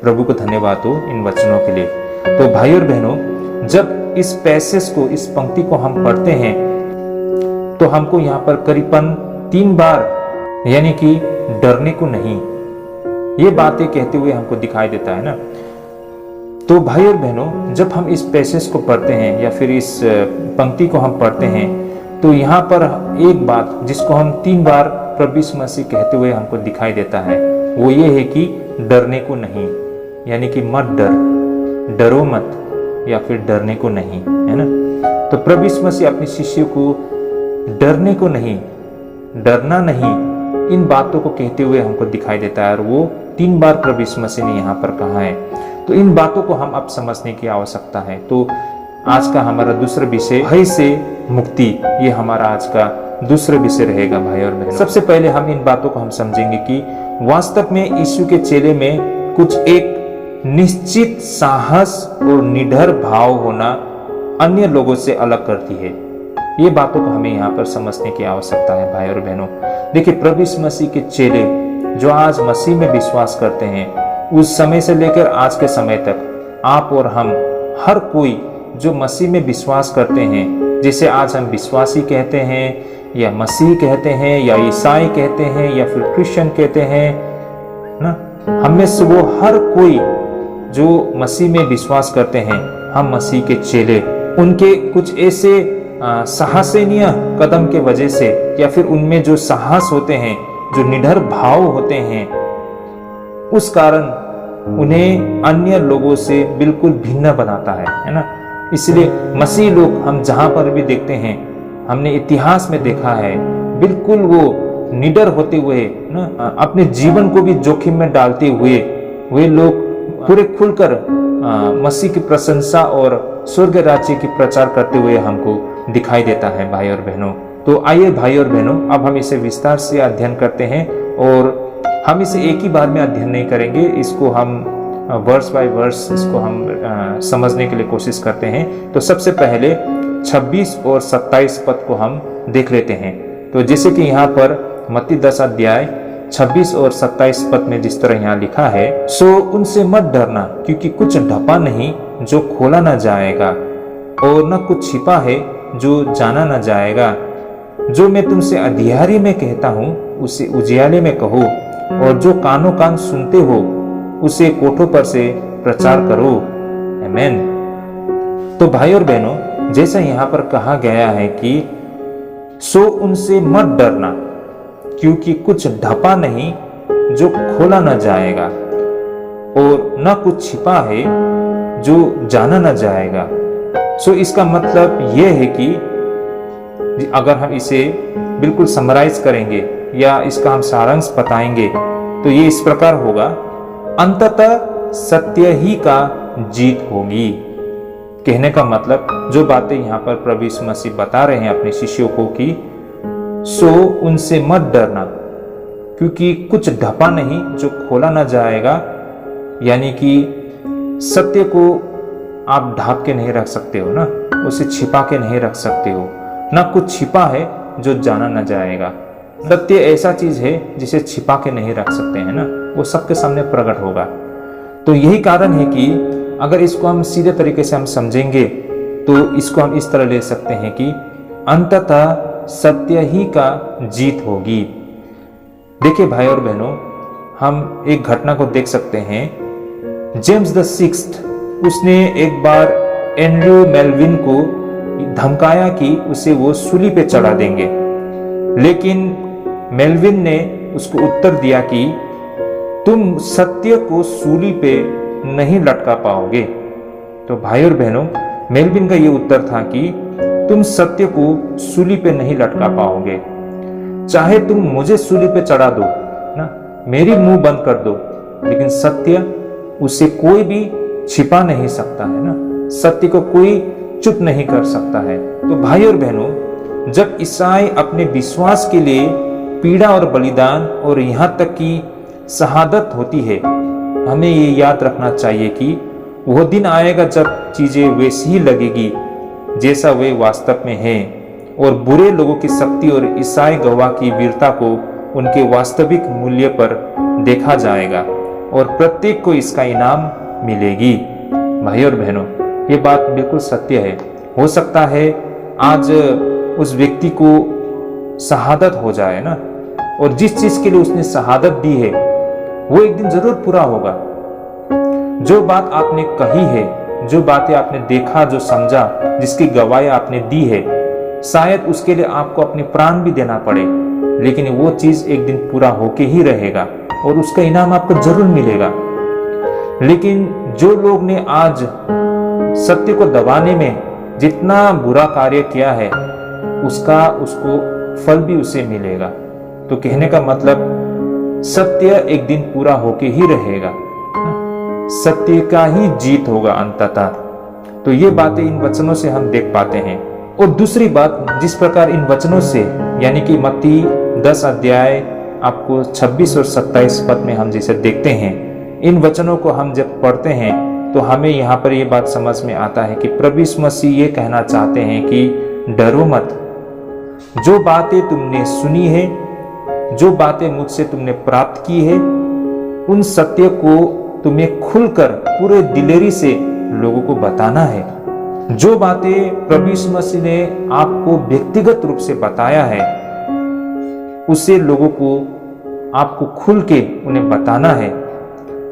प्रभु को धन्यवाद हो इन वचनों के लिए। तो भाई और बहनों, जब इस पैसेज को, इस पंक्ति को हम पढ़ते हैं तो हमको यहाँ पर करीबन 3 बार यानी कि डरने को नहीं, ये बातें कहते हुए हमको दिखाई देता है ना। तो भाई और बहनों, जब हम इस पैसेज को पढ़ते हैं या फिर इस पंक्ति को हम पढ़ते हैं तो यहाँ पर एक बात जिसको हम 3 बार प्रभु यीशु मसीह कहते हुए हमको दिखाई देता है, वो ये है कि डरने को नहीं, यानी कि मत डर, डरो मत, या फिर डरने को नहीं, है ना। तो प्रभु यीशु मसीह अपने शिष्यों को डरने को नहीं, डरना नहीं, इन बातों को कहते हुए हमको दिखाई देता है और वो 3 बार प्रभु यीशु मसीह ने यहाँ पर कहा है। तो इन बातों को हम अब समझने की आवश्यकता है। तो आज का हमारा दूसरा विषय भय से मुक्ति, ये हमारा आज का दूसरा विषय रहेगा भाई और बहनों। सबसे पहले हम इन बातों को हम समझेंगे कि वास्तव में यीशु के चेले में कुछ एक निश्चित साहस और निडर भाव होना अन्य लोगों से अलग करती है। ये बातों को हमें यहाँ पर समझने की आवश्यकता है भाई और बहनों। देखिए, प्रभु यीशु मसीह के चेले जो आज मसीह में विश्वास करते हैं, उस समय से लेकर आज के समय तक आप और हम, हर कोई जो मसीह में विश्वास करते हैं, जिसे आज हम विश्वासी कहते हैं या मसीह कहते हैं या ईसाई कहते हैं या फिर क्रिश्चियन कहते हैं ना, हम में से वो हर कोई जो मसीह में विश्वास करते हैं, हम मसीह के चेले, उनके कुछ ऐसे साहसनीय कदम के वजह से या फिर उनमें जो साहस होते हैं, जो निडर भाव होते हैं, उस कारण उन्हें अन्य लोगों से बिल्कुल भिन्न बनाता है ना। इसलिए मसीह लोग हम जहां पर भी देखते हैं, हमने इतिहास में देखा है, बिल्कुल वो निडर होते हुए ना, अपने जीवन को भी जोखिम में डालते हुए वे लोग पूरे खुलकर मसीह की प्रशंसा और स्वर्ग राज्य की प्रचार करते हुए हमको दिखाई देता है भाई और बहनों। तो आइए भाई और बहनों, अब हम इसे विस्तार से अध्ययन करते हैं और हम इसे एक ही बार में अध्ययन नहीं करेंगे, इसको हम वर्स बाय वर्स इसको हम समझने के लिए कोशिश करते हैं। तो सबसे पहले 26 और 27 पद को हम देख लेते हैं। तो जैसे कि यहाँ पर मत्ती 10 अध्याय 26 और 27 पद में जिस तरह यहाँ लिखा है, सो उनसे मत डरना, क्योंकि कुछ ढपा नहीं जो खोला न जाएगा, और न कुछ छिपा है जो जाना न जाएगा। जो मैं तुमसे अंधियारे में कहता हूँ उसे उजियाले में कहो, और जो कानों कान सुनते हो उसे कोठों पर से प्रचार करो। आमेन। तो भाई और बहनों, जैसा यहाँ पर कहा गया है कि सो उनसे मत डरना, क्योंकि कुछ ढपा नहीं जो खोला न जाएगा, और न कुछ छिपा है जो जाना न जाएगा। सो इसका मतलब यह है कि अगर हम इसे बिल्कुल समराइज करेंगे या इसका हम सारांश बताएंगे तो ये इस प्रकार होगा, अंततः सत्य ही का जीत होगी। कहने का मतलब जो बातें यहाँ पर प्रभु यीशु मसीह बता रहे हैं अपने शिष्यों को कि सो उनसे मत डरना, क्योंकि कुछ ढपा नहीं जो खोला न जाएगा, यानी कि सत्य को आप ढांप के नहीं रख सकते हो ना, उसे छिपा के नहीं रख सकते हो ना। कुछ छिपा है जो जाना न जाएगा। सत्य ऐसा चीज है जिसे छिपा के नहीं रख सकते हैं ना, वो सबके सामने प्रकट होगा। तो यही कारण है कि अगर इसको हम सीधे तरीके से हम समझेंगे तो इसको हम इस तरह ले सकते हैं कि अंततः सत्य ही का जीत होगी। देखिए भाई और बहनों, हम एक घटना को देख सकते हैं। जेम्स द सिक्स्थ, उसने एक बार एंड्रयू मेलविन को धमकाया कि उसे वो सूली पे चढ़ा देंगे, लेकिन मेलविन ने उसको उत्तर दिया कि तुम सत्य को सूली पे नहीं लटका पाओगे। तो भाई और बहनों, मेलविन का ये उत्तर था कि तुम सत्य को सूली पे नहीं लटका पाओगे। चाहे तुम मुझे सूली पे चढ़ा दो ना, मेरी मुंह बंद कर दो, लेकिन सत्य, उसे कोई भी छिपा नहीं सकता है ना। सत्य को कोई चुप नहीं कर सकता है। तो भाई और बहनों, जब ईसाई अपने विश्वास के लिए पीड़ा और बलिदान और यहां तक कि शहादत होती है, हमें ये याद रखना चाहिए कि वह दिन आएगा जब चीजें वैसी ही लगेगी जैसा वे वास्तव में है, और बुरे लोगों की शक्ति और ईसाई गवाह की वीरता को उनके वास्तविक मूल्य पर देखा जाएगा और प्रत्येक को इसका इनाम मिलेगी। भाई और बहनों, ये बात बिल्कुल सत्य है। हो सकता है आज उस व्यक्ति को शहादत हो जाए ना, और जिस चीज के लिए उसने शहादत दी है वो एक दिन जरूर पूरा होगा। जो बात आपने कही है, जो बातें आपने देखा, जो समझा, जिसकी गवाही आपने दी है, शायद उसके लिए आपको अपने प्राण भी देना पड़े, लेकिन वो चीज एक दिन पूरा होके ही रहेगा और उसका इनाम आपको जरूर मिलेगा। लेकिन जो लोग ने आज सत्य को दबाने में जितना बुरा कार्य किया है, उसको फल भी उसे मिलेगा। तो कहने का मतलब, सत्य एक दिन पूरा होके ही रहेगा, सत्य का ही जीत होगा अंततः। तो ये बातें इन वचनों से हम देख पाते हैं। और दूसरी बात, जिस प्रकार इन वचनों से, यानी कि मत्ती 10 अध्याय आपको 26 और 27 पद में हम जैसे देखते हैं, इन वचनों को हम जब पढ़ते हैं तो हमें यहाँ पर ये बात समझ में आता है कि प्रभु यीशु मसीह ये कहना चाहते हैं कि डरो मत। जो बातें तुमने सुनी है, जो बातें मुझसे तुमने प्राप्त की है, उन सत्य को तुम्हें खुलकर पूरे दिलेरी से लोगों को बताना है। जो बातें प्रभु यीशु मसीह ने आपको व्यक्तिगत रूप से बताया है, उसे लोगों को आपको खुल के उन्हें बताना है।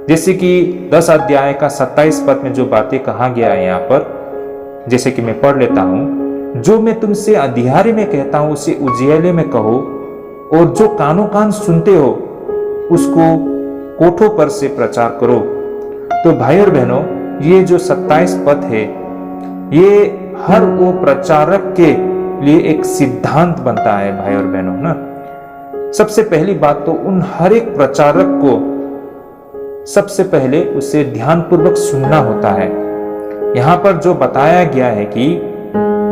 जैसे कि 10 अध्याय का 27 पद में जो बातें कहा गया है यहाँ पर, जैसे कि मैं पढ़ लेता हूं। जो मैं तुमसे अंधियारे में कहता हूं उसे उजियाले में कहो, और जो कानों कान सुनते हो उसको कोठों पर से प्रचार करो। तो भाई और बहनों, ये जो 27 पद है, ये हर वो प्रचारक के लिए एक सिद्धांत बनता है भाई और बहनों ना। सबसे पहली बात तो उन हर एक प्रचारक को सबसे पहले उसे ध्यानपूर्वक सुनना होता है। यहां पर जो बताया गया है कि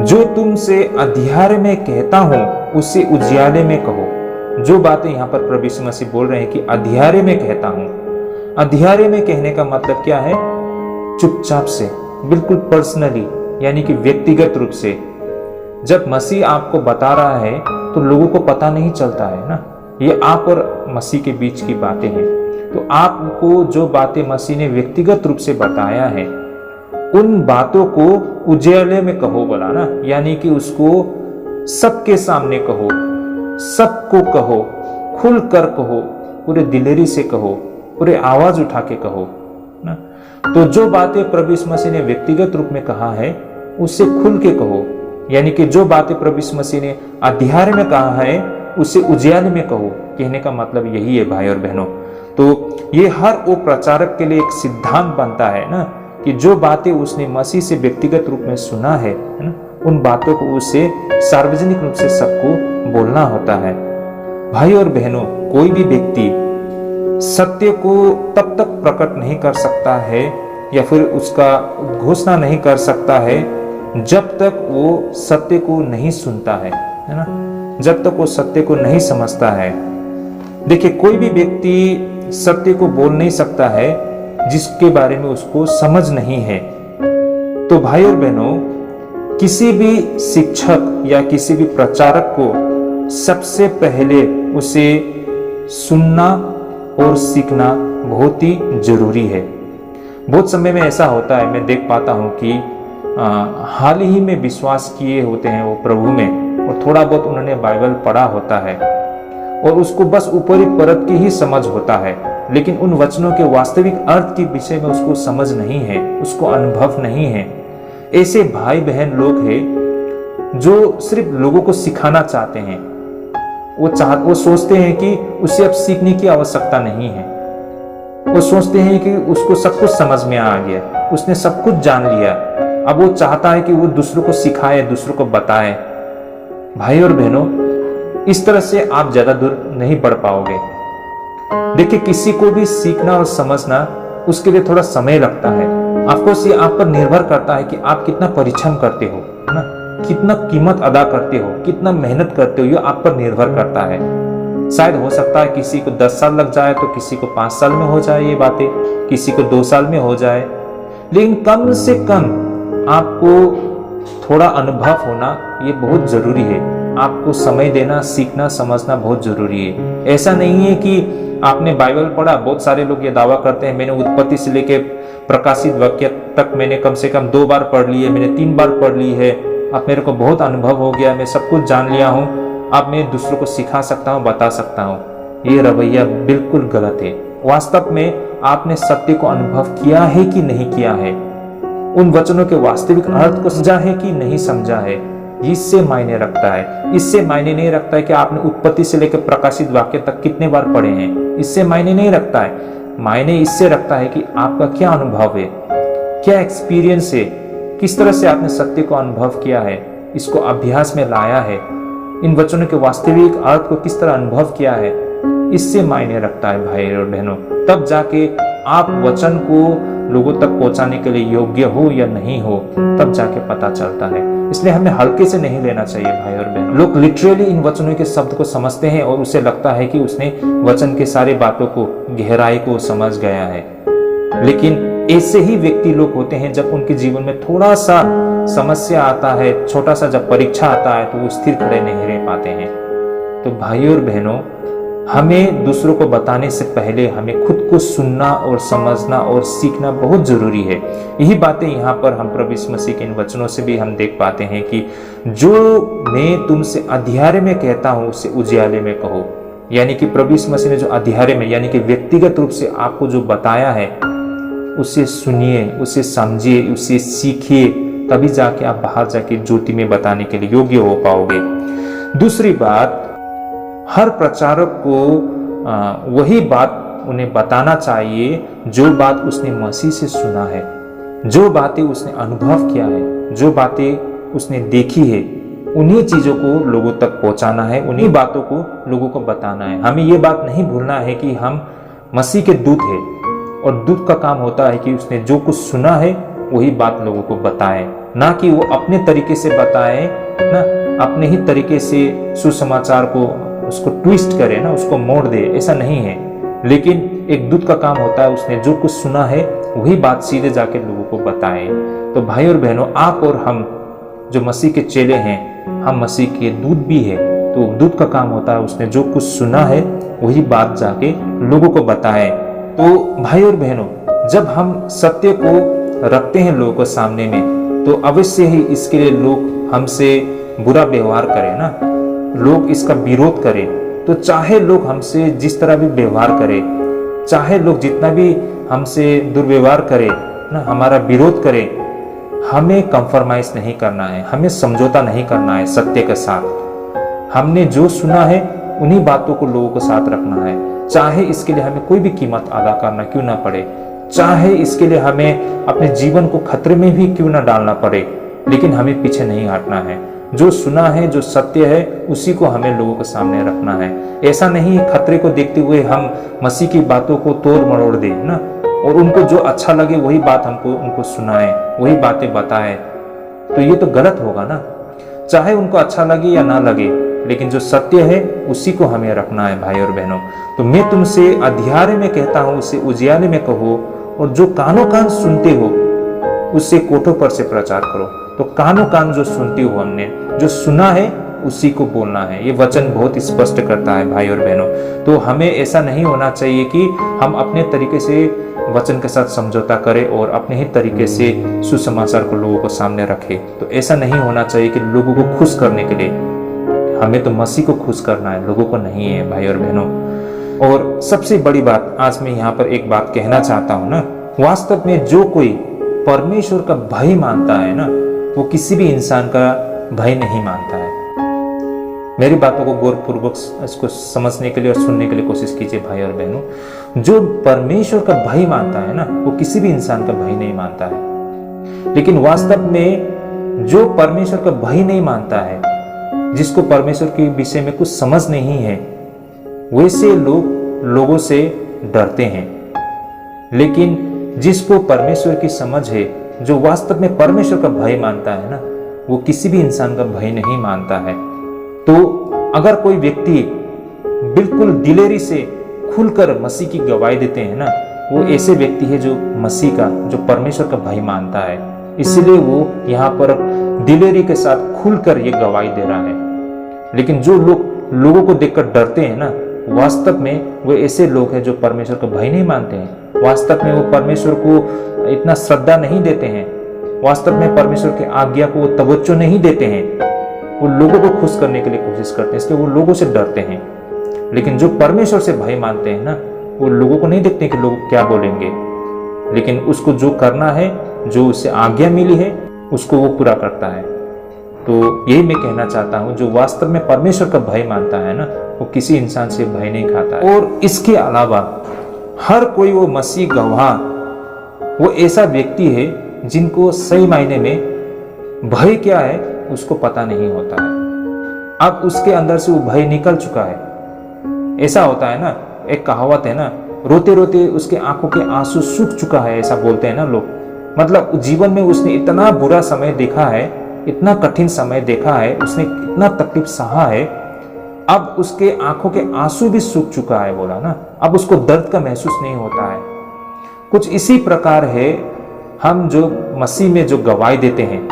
जो तुमसे अंधियारे में कहता हूं उसे उजियाले में कहो। जो बातें यहाँ पर प्रभु यीशु मसीह बोल रहे हैं कि अंधियारे में कहता हूं, अंधियारे में कहने का मतलब क्या है? चुपचाप से, बिल्कुल पर्सनली, यानी कि व्यक्तिगत रूप से। जब मसीह आपको बता रहा है तो लोगों को पता नहीं चलता है ना, ये आप और मसीह के बीच की बातें हैं। तो आपको जो बातें मसीह ने व्यक्तिगत रूप से बताया है, उन बातों को उजियाले में कहो बोला ना, यानी कि उसको सबके सामने कहो, सबको कहो, खुल कर कहो, पूरे दिलेरी से कहो, पूरे आवाज उठा के कहो ना। तो जो बातें प्रभु यीशु मसीह ने व्यक्तिगत रूप में कहा है उससे खुल के कहो, यानी कि जो बातें प्रभु यीशु मसीह ने अध्याय में कहा है उसे उजियाले में कहो। कहने का मतलब यही है भाई और बहनों। तो ये हर वो प्रचारक के लिए एक सिद्धांत बनता है ना, कि जो बातें उसने मसीह से व्यक्तिगत रूप में सुना है ना, उन बातों को उसे सार्वजनिक रूप से सबको बोलना होता है। भाई और बहनों, कोई भी व्यक्ति सत्य को तब तक प्रकट नहीं कर सकता है या फिर उसका घोषणा नहीं कर सकता है जब तक वो सत्य को नहीं सुनता है ना, जब तक वो सत्य को नहीं समझता है। देखिए, कोई भी व्यक्ति सत्य को बोल नहीं सकता है जिसके बारे में उसको समझ नहीं है। तो भाई और बहनों, किसी भी शिक्षक या किसी भी प्रचारक को सबसे पहले उसे सुनना और सीखना बहुत ही जरूरी है। बहुत समय में ऐसा होता है, मैं देख पाता हूँ कि हाल ही में विश्वास किए होते हैं वो प्रभु में, और थोड़ा बहुत उन्होंने बाइबल पढ़ा होता है और उसको बस ऊपरी परत की ही समझ होता है, लेकिन उन वचनों के वास्तविक अर्थ के विषय में उसको समझ नहीं है, उसको अनुभव नहीं है। ऐसे भाई बहन लोग हैं जो सिर्फ लोगों को सिखाना चाहते हैं। वो सोचते हैं कि उसे अब सीखने की आवश्यकता नहीं है। वो सोचते हैं कि उसको सब कुछ समझ में आ गया, उसने सब कुछ जान लिया, अब वो चाहता है कि वो दूसरों को सिखाए, दूसरों को बताए। भाई और बहनों, इस तरह से आप ज्यादा दूर नहीं बढ़ पाओगे। देखिए, किसी को भी सीखना और समझना उसके लिए थोड़ा समय लगता है। आपको ये आप पर निर्भर करता है कि आप कितना परिश्रम करते हो, है ना, कितना कीमत अदा करते हो, कितना मेहनत करते हो, ये आप पर निर्भर करता है। शायद हो सकता है किसी को 10 साल लग जाए, तो किसी को 5 साल में हो जाए ये बातें, किसी को 2 साल में हो जाए, लेकिन कम से कम आपको थोड़ा अनुभव होना ये बहुत जरूरी है। आपको समय देना, सीखना, समझना बहुत जरूरी है। ऐसा नहीं है कि आपने बाइबल पढ़ा, बहुत सारे लोग ये दावा करते हैं मैंने उत्पत्ति से लेके प्रकाशित वाक्य तक मैंने कम से कम 2 बार पढ़ ली है, मैंने 3 बार पढ़ ली है, अब मेरे को बहुत अनुभव हो गया, मैं सब कुछ जान लिया हूँ, अब मैं दूसरों को सिखा सकता हूँ, बता सकता हूँ। ये रवैया बिल्कुल गलत है। वास्तव में आपने सत्य को अनुभव किया है कि नहीं किया है, उन वचनों के वास्तविक अर्थ को समझा है कि नहीं समझा है, इससे मायने रखता है। इससे मायने नहीं रखता है कि आपने उत्पत्ति से लेकर प्रकाशित वाक्य तक कितने बार पढ़े हैं, इससे मायने नहीं रखता है। मायने इससे रखता है कि आपका क्या अनुभव है, क्या एक्सपीरियंस है, किस तरह से आपने सत्य को अनुभव किया है, इसको अभ्यास में लाया है, इन वचनों के वास्तविक अर्थ को किस तरह अनुभव किया है, इससे मायने रखता है भाई और बहनों। तब जाके आप वचन को लोगों तक पहुंचाने के लिए योग्य हो या नहीं हो, तब जाके पता चलता है। इसलिए हमें हल्के से नहीं लेना चाहिए भाई और बहन। लोग लिटरली इन वचनों के शब्द को समझते हैं और उसे लगता है कि उसने वचन के सारे बातों को, गहराई को समझ गया है। लेकिन ऐसे ही व्यक्ति लोग होते हैं जब उनके जीवन में थोड़ा सा समस्या आता है, छोटा सा जब परीक्षा आता है, तो वो स्थिर खड़े नहीं रह पाते हैं। तो भाई और बहनों, हमें दूसरों को बताने से पहले हमें खुद को सुनना और समझना और सीखना बहुत जरूरी है। यही बातें यहाँ पर हम प्रभु यीशु मसीह के इन वचनों से भी हम देख पाते हैं कि जो मैं तुमसे अंधियारे में कहता हूँ उसे उजियाले में कहो। यानी कि प्रभु यीशु मसीह ने जो अंधियारे में यानी कि व्यक्तिगत रूप से आपको जो बताया है, उसे सुनिए, उसे समझिए, उसे सीखिए, तभी जाके आप बाहर जाके ज्योति में बताने के लिए योग्य हो पाओगे। दूसरी बात, हर प्रचारक को वही बात उन्हें बताना चाहिए जो बात उसने मसीह से सुना है, जो बातें उसने अनुभव किया है, जो बातें उसने देखी है, उन्हीं चीजों को लोगों तक पहुंचाना है, उन्हीं बातों को लोगों को बताना है। हमें ये बात नहीं भूलना है कि हम मसीह के दूत हैं और दूत का काम होता है कि उसने जो कुछ सुना है वही बात लोगों को बताए, ना कि वो अपने तरीके से बताए, ना अपने ही तरीके से सुसमाचार को उसको ट्विस्ट करे, ना उसको मोड़ दे, ऐसा नहीं है। लेकिन एक दूत का काम होता है उसने जो कुछ सुना है वही बात सीधे जाके लोगों को बताए। तो भाई और बहनों, आप और हम जो मसीह के चेले हैं, हम मसीह के दूत भी है। तो दूत का काम होता है उसने जो कुछ सुना है वही बात जाके लोगों को बताए। तो भाई और बहनों, जब हम सत्य को रखते हैं लोगों के सामने में, तो अवश्य ही इसके लिए लोग हमसे बुरा व्यवहार करें ना, लोग इसका विरोध करें। तो चाहे लोग हमसे जिस तरह भी व्यवहार करें, चाहे लोग जितना भी हमसे दुर्व्यवहार करें ना, हमारा विरोध करें, हमें कंफर्माइज नहीं करना है, हमें समझौता नहीं करना है सत्य के साथ। हमने जो सुना है उन्हीं बातों को लोगों के साथ रखना है, चाहे इसके लिए हमें कोई भी कीमत अदा करना क्यों ना पड़े, चाहे इसके लिए हमें अपने जीवन को खतरे में भी क्यों ना डालना पड़े, लेकिन हमें पीछे नहीं हटना है। जो सुना है, जो सत्य है, उसी को हमें लोगों के सामने रखना है। ऐसा नहीं खतरे को देखते हुए हम मसीह की बातों को तोड़ मरोड़ दें ना, और उनको जो अच्छा लगे वही बात हमको उनको सुनाएं, वही बातें बताएं, तो ये तो गलत होगा ना। चाहे उनको अच्छा लगे या ना लगे, लेकिन जो सत्य है उसी को हमें रखना है भाई और बहनों। तो मैं तुमसे अंधियारे में कहता हूँ उसे उजियाले में कहो, और जो कानों कान सुनते हो उससे कोठों पर से प्रचार करो। तो कानों कान जो सुनती हो, हमने जो सुना है उसी को बोलना है। ये वचन बहुत स्पष्ट करता है भाई और बहनों। तो हमें ऐसा नहीं होना चाहिए कि हम अपने तरीके से वचन के साथ समझौता करें और अपने ही तरीके से सुसमाचार को लोगों को सामने रखें। तो ऐसा नहीं होना चाहिए कि लोगों को खुश करने के लिए। हमें तो मसीह को खुश करना है, लोगों को नहीं है भाई और बहनों। और सबसे बड़ी बात, आज मैं यहाँ पर एक बात कहना चाहता हूँ ना, वास्तव में जो कोई परमेश्वर का भय मानता है ना, वो किसी भी इंसान का भय नहीं मानता है। मेरी बातों को गौरपूर्वक इसको समझने के लिए और सुनने के लिए कोशिश कीजिए भाई और बहनों। जो परमेश्वर का भय मानता है ना, वो किसी भी इंसान का भय नहीं मानता है। लेकिन वास्तव में जो परमेश्वर का भय नहीं मानता है, जिसको परमेश्वर के विषय में कुछ समझ नहीं है, वैसे लोग लोगों से डरते हैं। लेकिन जिसको परमेश्वर की समझ है, जो वास्तव में परमेश्वर का भय मानता है ना, वो किसी भी इंसान का भय नहीं मानता है। तो अगर कोई व्यक्ति बिल्कुल दिलेरी से खुलकर मसीह की गवाही देते हैं ना, वो ऐसे व्यक्ति है जो मसीह का, जो परमेश्वर का भय मानता है। इसलिए वो यहाँ पर दिलेरी के साथ खुलकर ये गवाही दे रहा है। लेकिन जो लोग लोगों को देखकर डरते हैं ना, वास्तव में वो ऐसे लोग हैं जो परमेश्वर का भय नहीं मानते हैं। वास्तव में वो परमेश्वर को इतना श्रद्धा नहीं देते हैं, वास्तव में परमेश्वर की आज्ञा को तवज्जो नहीं देते हैं। वो लोगों को खुश करने के लिए कोशिश करते हैं, इसलिए वो लोगों से डरते हैं। लेकिन जो परमेश्वर से भय मानते हैं ना, वो लोगों को नहीं देखते कि लोग क्या बोलेंगे, लेकिन उसको जो करना है, जो उसे आज्ञा मिली है, उसको वो पूरा करता है। तो यही मैं कहना चाहता हूँ, जो वास्तव में परमेश्वर का भय मानता है ना, वो किसी इंसान से भय नहीं खाता है। और इसके अलावा हर कोई वो मसीह गवाह, वो ऐसा व्यक्ति है जिनको सही मायने में भय क्या है उसको पता नहीं होता है। अब उसके अंदर से वो भय निकल चुका है। ऐसा होता है ना, एक कहावत है ना, रोते रोते उसके आंखों के आंसू सूख चुका है, ऐसा बोलते हैं ना लोग। मतलब जीवन में उसने इतना बुरा समय देखा है, इतना कठिन समय देखा है, उसने इतना तकलीफ सहा है, अब उसके आंखों के आंसू भी सूख चुका है, बोला ना। अब उसको दर्द का महसूस नहीं होता है। कुछ इसी प्रकार है, हम जो मसीह में जो गवाही देते हैं,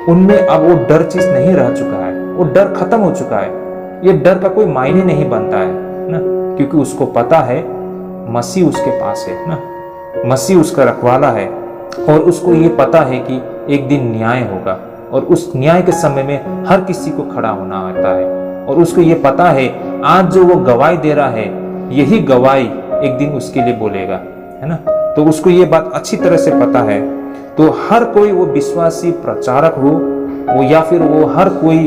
उनमें अब वो डर चीज नहीं रह चुका है, वो डर खत्म हो चुका है। ये डर का कोई मायने नहीं बनता है ना, क्योंकि उसको पता है मसीह उसके पास है ना, मसीह उसका रखवाला है। और उसको ये पता है कि एक दिन न्याय होगा, और उस न्याय के समय में हर किसी को खड़ा होना आता है। और उसको ये पता है, आज जो वो गवाही दे रहा है, यही गवाही एक दिन उसके लिए बोलेगा, है ना। तो उसको ये बात अच्छी तरह से पता है। तो हर कोई, वो विश्वासी प्रचारक हो, वो या फिर वो हर कोई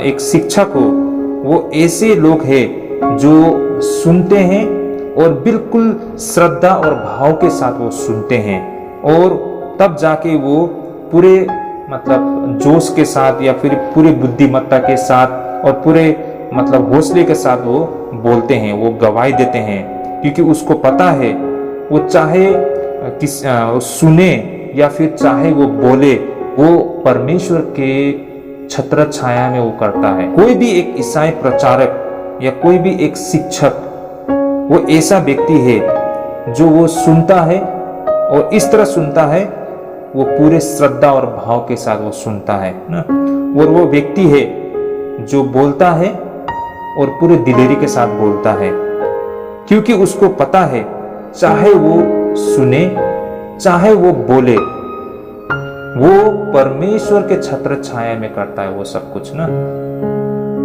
एक शिक्षक हो, वो ऐसे लोग हैं जो सुनते हैं और बिल्कुल श्रद्धा और भाव के साथ वो सुनते हैं, और तब जाके वो पूरे मतलब जोश के साथ या फिर पूरे बुद्धिमत्ता के साथ और पूरे मतलब हौसले के साथ वो बोलते हैं, वो गवाही देते हैं। क्योंकि उसको पता है, वो चाहे सुने या फिर चाहे वो बोले, वो परमेश्वर के छत्र छाया में वो करता है। कोई भी एक ईसाई प्रचारक या कोई भी एक शिक्षक, वो ऐसा व्यक्ति है जो वो सुनता है, और इस तरह सुनता है, वो पूरे श्रद्धा और भाव के साथ वो सुनता है ना। और वो व्यक्ति है जो बोलता है और पूरे दिलेरी के साथ बोलता है, क्योंकि उसको पता है, चाहे वो सुने चाहे वो बोले, वो परमेश्वर के छत्र छाया में करता है वो सब कुछ ना।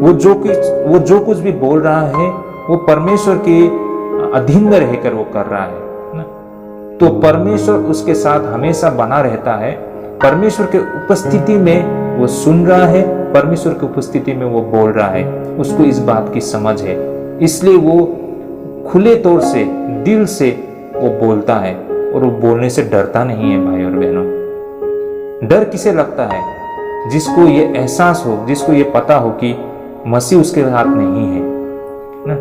वो जो कुछ भी बोल रहा है, वो परमेश्वर के अधीन में रहकर वो कर रहा है ना। तो परमेश्वर उसके साथ हमेशा बना रहता है। परमेश्वर के उपस्थिति में वो सुन रहा है, परमेश्वर की उपस्थिति में वो बोल रहा है। उसको इस बात की समझ है, इसलिए वो खुले तौर से, दिल से वो बोलता है, और वो बोलने से डरता नहीं है भाई और बहनों। डर किसे लगता है? जिसको ये एहसास हो, जिसको ये पता हो कि मसीह उसके साथ नहीं है ना।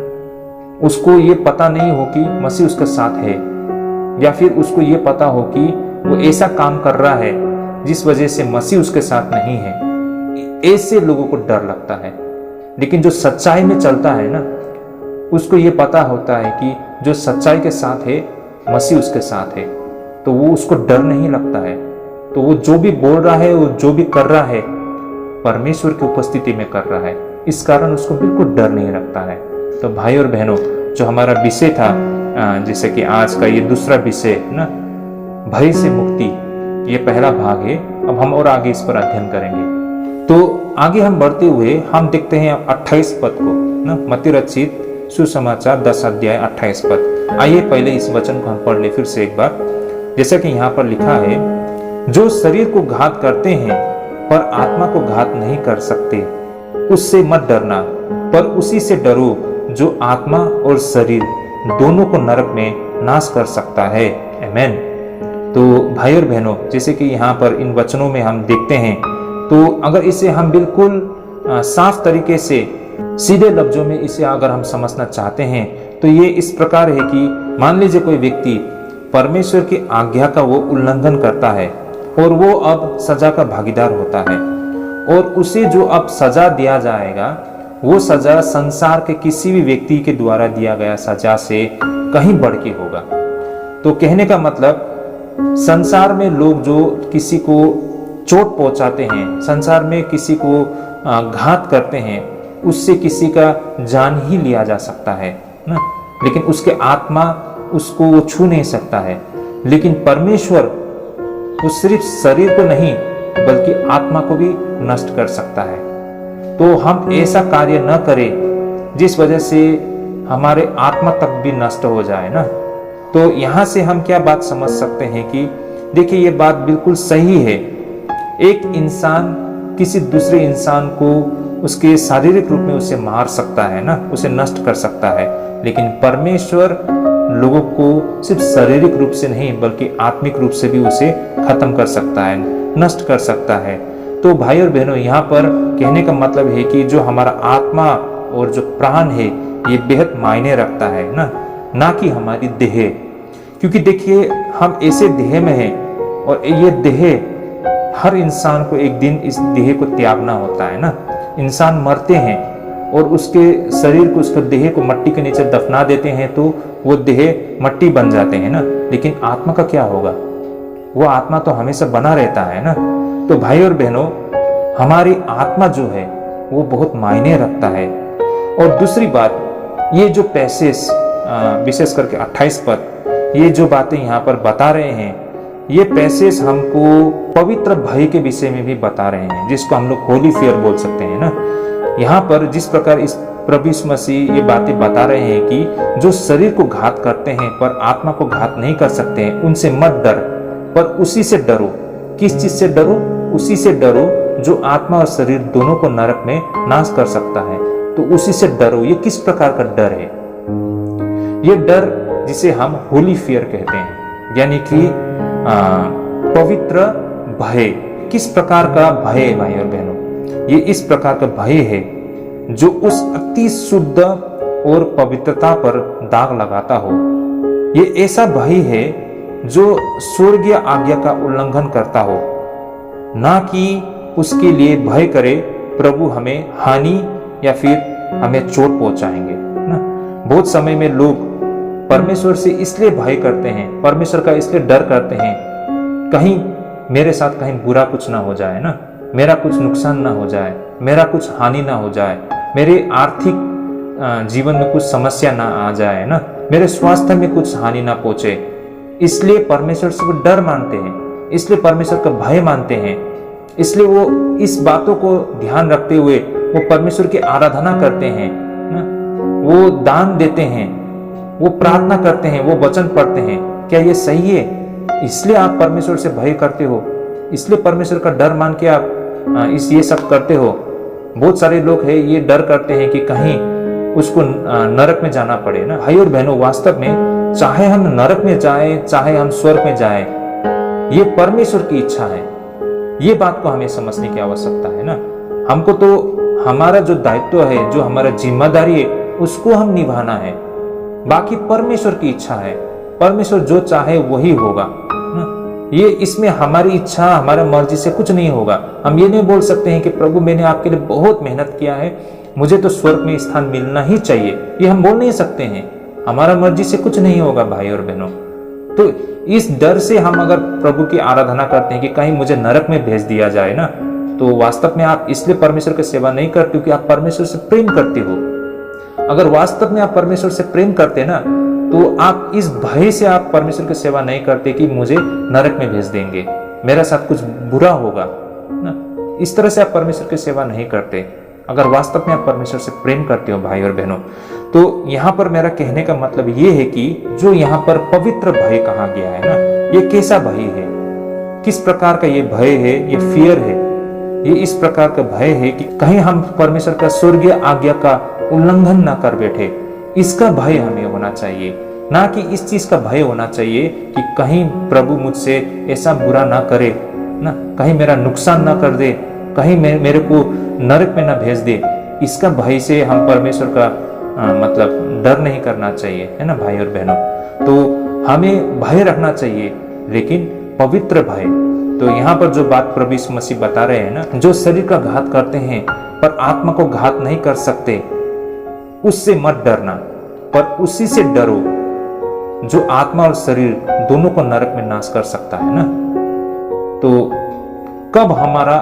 उसको ये पता नहीं हो कि मसीह उसके साथ है, या फिर उसको ये पता हो कि वो ऐसा काम कर रहा है जिस वजह से मसीह उसके साथ नहीं है। ऐसे लोगों को डर लगता है। लेकिन जो सच्चाई में चलता है ना, उसको ये पता होता है कि जो सच्चाई के साथ है, मसीह उसके साथ है। तो वो उसको डर नहीं लगता है। तो वो जो भी बोल रहा है, वो जो भी कर रहा है, परमेश्वर की उपस्थिति में कर रहा है, इस कारण उसको बिल्कुल डर नहीं लगता है। तो भाई और बहनों, जो हमारा विषय था, जैसे कि आज का ये दूसरा विषय ना, भय से मुक्ति, ये पहला भाग है। अब हम और आगे इस पर अध्ययन करेंगे। तो आगे हम बढ़ते हुए हम देखते हैं 28 पद को ना, मत्ती रचित सुसमाचार 10 अध्याय 28 पद। आइए पहले इस वचन को हम पढ़ ले फिर से एक बार। जैसा कि यहाँ पर लिखा है, जो शरीर को घात करते हैं पर आत्मा को घात नहीं कर सकते, उससे मत डरना, पर उसी से डरो जो आत्मा और शरीर दोनों को नरक में नाश कर सकता है। आमेन। तो भाई और बहनों, जैसे कि यहाँ पर इन वचनों में हम देखते हैं, तो अगर इसे हम बिल्कुल साफ तरीके से सीधे लफ्जों में इसे अगर हम समझना चाहते हैं, तो ये इस प्रकार है कि मान लीजिए कोई व्यक्ति परमेश्वर की आज्ञा का वो उल्लंघन करता है और वो अब सजा का भागीदार होता है, और उसे जो अब सजा दिया जाएगा, वो सजा संसार के किसी भी व्यक्ति के द्वारा दिया गया सजा से कहीं बढ़ के होगा। तो कहने का मतलब, संसार में लोग जो किसी को चोट पहुंचाते हैं, संसार में किसी को घात करते हैं, उससे किसी का जान ही लिया जा सकता है ना, लेकिन उसके आत्मा उसको वो छू नहीं सकता है। लेकिन परमेश्वर वो सिर्फ शरीर को नहीं बल्कि आत्मा को भी नष्ट कर सकता है। तो हम ऐसा कार्य न करें जिस वजह से हमारे आत्मा तक भी नष्ट हो जाए ना। तो यहाँ से हम क्या बात समझ सकते हैं कि देखिए, ये बात बिल्कुल सही है। एक इंसान किसी दूसरे इंसान को उसके शारीरिक रूप में उसे मार सकता है ना, उसे नष्ट कर सकता है, लेकिन परमेश्वर लोगों को सिर्फ शारीरिक रूप से नहीं बल्कि आत्मिक रूप से भी उसे खत्म कर सकता है, नष्ट कर सकता है। तो भाई और बहनों, यहाँ पर कहने का मतलब है कि जो हमारा आत्मा और जो प्राण है, ये बेहद मायने रखता है ना कि हमारी देह। क्योंकि देखिए, हम ऐसे देह में हैं और ये देह, हर इंसान को एक दिन इस देह को त्यागना होता है ना। इंसान मरते हैं और उसके शरीर को, उसके देह को मट्टी के नीचे दफना देते हैं, तो वो देह मट्टी बन जाते हैं ना। लेकिन आत्मा का क्या होगा? वो आत्मा तो हमेशा बना रहता है ना। तो भाई और बहनों, हमारी आत्मा जो है वो बहुत मायने रखता है। और दूसरी बात, ये जो पैसेज विशेष करके 28 पद, ये जो बातें यहाँ पर बता रहे हैं, ये पैसेज हमको पवित्र भय के विषय में भी बता रहे हैं, जिसको हम लोग होली फियर बोल सकते हैं ना। यहाँ पर जिस प्रकार इस प्रभु यीशु मसीह ये बातें बता रहे हैं कि जो शरीर को घात करते हैं पर आत्मा को घात नहीं कर सकते हैं, उनसे मत डर, पर उसी से डरो। किस चीज से डरो? उसी से डरो जो आत्मा और शरीर दोनों को नरक में नाश कर सकता है। तो उसी से डरो। ये किस प्रकार का डर है? ये डर जिसे हम होली फियर कहते हैं, यानी कि पवित्र भय। किस प्रकार का भय है भाई और बहनों? ये इस प्रकार का भय है जो उस अति शुद्ध और पवित्रता पर दाग लगाता हो। ये ऐसा भय है जो स्वर्गीय आज्ञा का उल्लंघन करता हो, ना कि उसके लिए भय करे प्रभु हमें हानि या फिर हमें चोट पहुंचाएंगे ना। बहुत समय में लोग परमेश्वर से इसलिए भय करते हैं, परमेश्वर का इसलिए डर करते हैं, कहीं मेरे साथ कहीं बुरा कुछ ना हो जाए ना, मेरा कुछ नुकसान ना हो जाए, मेरा कुछ हानि ना हो जाए, मेरे आर्थिक जीवन में कुछ समस्या ना आ जाए ना, मेरे स्वास्थ्य में कुछ हानि ना पहुंचे। इसलिए परमेश्वर से वो डर मानते हैं, इसलिए परमेश्वर का भय मानते हैं, इसलिए वो इस बातों को ध्यान रखते हुए वो परमेश्वर की आराधना करते हैं ना, वो दान देते हैं, वो प्रार्थना करते हैं, वो वचन पढ़ते हैं। क्या ये सही है? इसलिए आप परमेश्वर से भय करते हो, इसलिए परमेश्वर का डर मान के आप ये सब करते हो। बहुत सारे लोग हैं ये डर करते हैं कि कहीं उसको नरक में जाना पड़े ना। भाई और बहनों, वास्तव में चाहे हम नरक में जाए चाहे हम स्वर्ग में जाए, ये परमेश्वर की इच्छा है। ये बात को हमें समझने की आवश्यकता है ना। हमको तो हमारा जो दायित्व है, जो हमारा जिम्मेदारी है, उसको हम निभाना है। बाकी परमेश्वर की इच्छा है, परमेश्वर जो चाहे वही होगा ना। ये इसमें हमारी इच्छा, हमारा मर्जी से कुछ नहीं होगा। हम ये नहीं बोल सकते हैं कि प्रभु मैंने आपके लिए बहुत मेहनत किया है, मुझे तो स्वर्ग में स्थान मिलना ही चाहिए। ये हम बोल नहीं सकते हैं। हमारा मर्जी से कुछ नहीं होगा भाई और बहनों। तो इस डर से हम अगर प्रभु की आराधना करते हैं कि कहीं मुझे नरक में भेज दिया जाए ना, तो वास्तव में आप इसलिए परमेश्वर की सेवा नहीं करते हो कि आप परमेश्वर से प्रेम करते हो। अगर वास्तव में आप परमेश्वर से प्रेम करते ना, तो आप इस भय से आप परमेश्वर की सेवा नहीं करते कि मुझे नरक में भेज देंगे, मेरा साथ कुछ बुरा होगा ना। इस तरह से आप परमेश्वर की सेवा नहीं करते। अगर वास्तव में आप परमेश्वर से प्रेम करते हो भाई और बहनों, तो यहाँ पर मेरा कहने का मतलब ये है कि जो यहाँ पर पवित्र भय कहा गया है ना, ये कैसा भय है, किस प्रकार का ये भय है, ये फियर है, ये इस प्रकार का भय है कि कहीं हम परमेश्वर का स्वर्गीय आज्ञा का उल्लंघन ना कर बैठे, इसका भय हमें होना चाहिए। ना कि इस चीज का भय होना चाहिए कि कहीं प्रभु मुझसे ऐसा बुरा ना करे ना, कहीं मेरा नुकसान ना कर दे, कहीं मेरे को नरक में ना भेज दे। इसका भय से हम परमेश्वर का मतलब डर नहीं करना चाहिए, है ना भाई और बहनों। तो हमें भय रखना चाहिए, लेकिन पवित्र भय। तो यहाँ पर जो बात प्रभु यीशु मसीह बता रहे हैं ना, जो शरीर का घात करते हैं पर आत्मा को घात नहीं कर सकते, उससे मत डरना, पर उसी से डरो जो आत्मा और शरीर दोनों को नरक में नाश कर सकता है ना। तो कब हमारा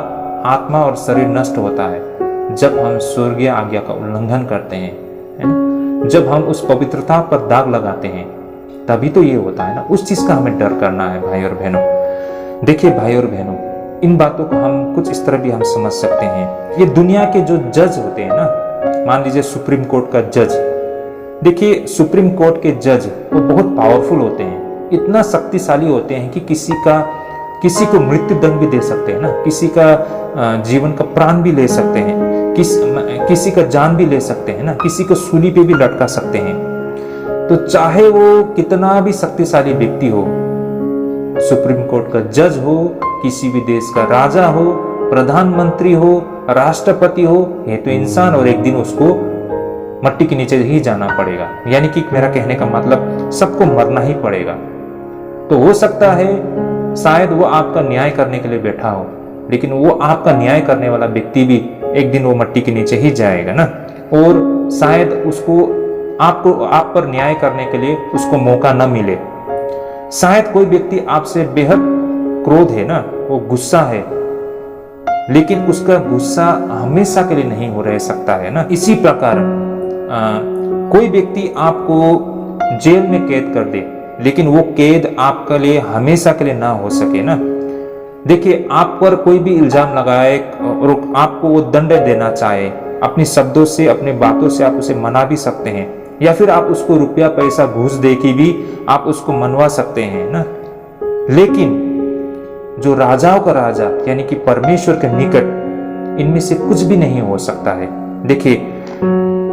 आत्मा और शरीर नष्ट होता है? जब हम स्वर्गीय आज्ञा का उल्लंघन करते हैं, है ना? जब हम उस पवित्रता पर दाग लगाते हैं, तभी तो ये होता है ना। उस चीज का हमें डर करना है भाई और बहनों। देखिए भाई और बहनों, इन बातों को हम कुछ इस तरह भी हम समझ सकते हैं। ये दुनिया के जो जज होते हैं ना, मान लीजिए सुप्रीम कोर्ट का जज, देखिए सुप्रीम कोर्ट के जज वो बहुत पावरफुल होते हैं, इतना शक्तिशाली होते हैं कि किसी को मृत्यु दंड भी दे सकते हैं ना, किसी का जीवन का प्राण भी ले सकते हैं, किसी का जान भी ले सकते हैं ना, किसी को सूली पे भी लटका सकते हैं। तो चाहे वो कितना भी शक्तिशाली व्यक्ति हो, सुप्रीम कोर्ट का जज हो, किसी भी देश का राजा हो, प्रधानमंत्री हो, राष्ट्रपति हो, ये तो इंसान और एक दिन उसको मट्टी के नीचे ही जाना पड़ेगा। यानी कि मेरा कहने का मतलब सबको मरना ही पड़ेगा। तो हो सकता है शायद वो आपका न्याय करने के लिए बैठा हो, लेकिन वो आपका न्याय करने वाला व्यक्ति भी एक दिन वो मट्टी के नीचे ही जाएगा ना। और शायद उसको आप पर न्याय करने के लिए उसको मौका न मिले। शायद कोई व्यक्ति आपसे बेहद क्रोध है ना, वो गुस्सा है, लेकिन उसका गुस्सा हमेशा के लिए नहीं हो रह सकता है ना। इसी प्रकार कोई व्यक्ति आपको जेल में कैद कर दे, लेकिन वो कैद आपके लिए हमेशा के लिए ना हो सके ना। देखिए, आप पर कोई भी इल्जाम लगाए और आपको वो दंड देना चाहे, अपने शब्दों से, अपने बातों से आप उसे मना भी सकते हैं, या फिर आप उसको रुपया पैसा घूस दे के भी आप उसको मनवा सकते हैं ना। लेकिन जो राजाओं का राजा यानी कि परमेश्वर के निकट इनमें से कुछ भी नहीं हो सकता है। देखिए,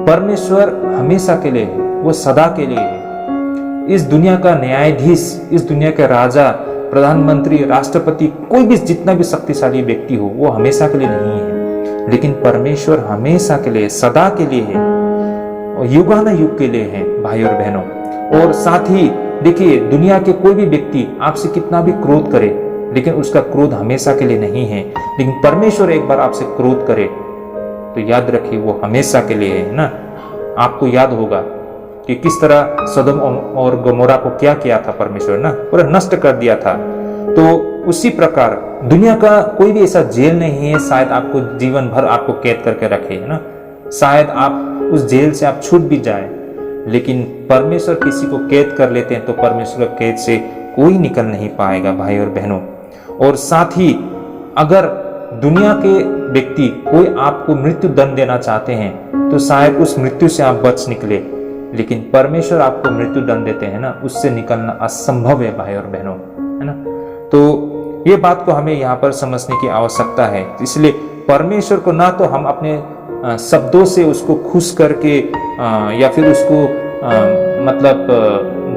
परमेश्वर हमेशा के लिए है, वो सदा के लिए है। इस दुनिया का न्यायाधीश, इस दुनिया के राजा, प्रधानमंत्री, राष्ट्रपति, कोई भी जितना भी शक्तिशाली व्यक्ति हो, वो हमेशा के लिए नहीं है। लेकिन परमेश्वर हमेशा के लिए, सदा के लिए है, और युगानुयुग के लिए है भाई और बहनों। और साथ ही देखिए, दुनिया के कोई भी व्यक्ति आपसे कितना भी क्रोध करे, लेकिन उसका क्रोध हमेशा के लिए नहीं है। लेकिन परमेश्वर एक बार आपसे क्रोध करे तो याद रखिए वो हमेशा के लिए है ना। आपको याद होगा कि किस तरह सदोम और गमोरा को क्या किया था परमेश्वर ना, पूरा नष्ट कर दिया था। तो उसी प्रकार दुनिया का कोई भी ऐसा जेल नहीं है शायद आपको जीवन भर आपको कैद करके रखे, है ना। शायद आप उस जेल से आप छूट भी जाए, लेकिन परमेश्वर किसी को कैद कर लेते हैं तो परमेश्वर के कैद से कोई निकल नहीं पाएगा भाई और बहनों। और साथ ही अगर दुनिया के व्यक्ति कोई आपको मृत्यु दंड देना चाहते हैं तो शायद उस मृत्यु से आप बच निकले, लेकिन परमेश्वर आपको मृत्यु दंड देते हैं ना, उससे निकलना असंभव है भाई और बहनों, है ना। तो ये बात को हमें यहाँ पर समझने की आवश्यकता है। इसलिए परमेश्वर को ना तो हम अपने शब्दों से उसको खुश करके या फिर उसको मतलब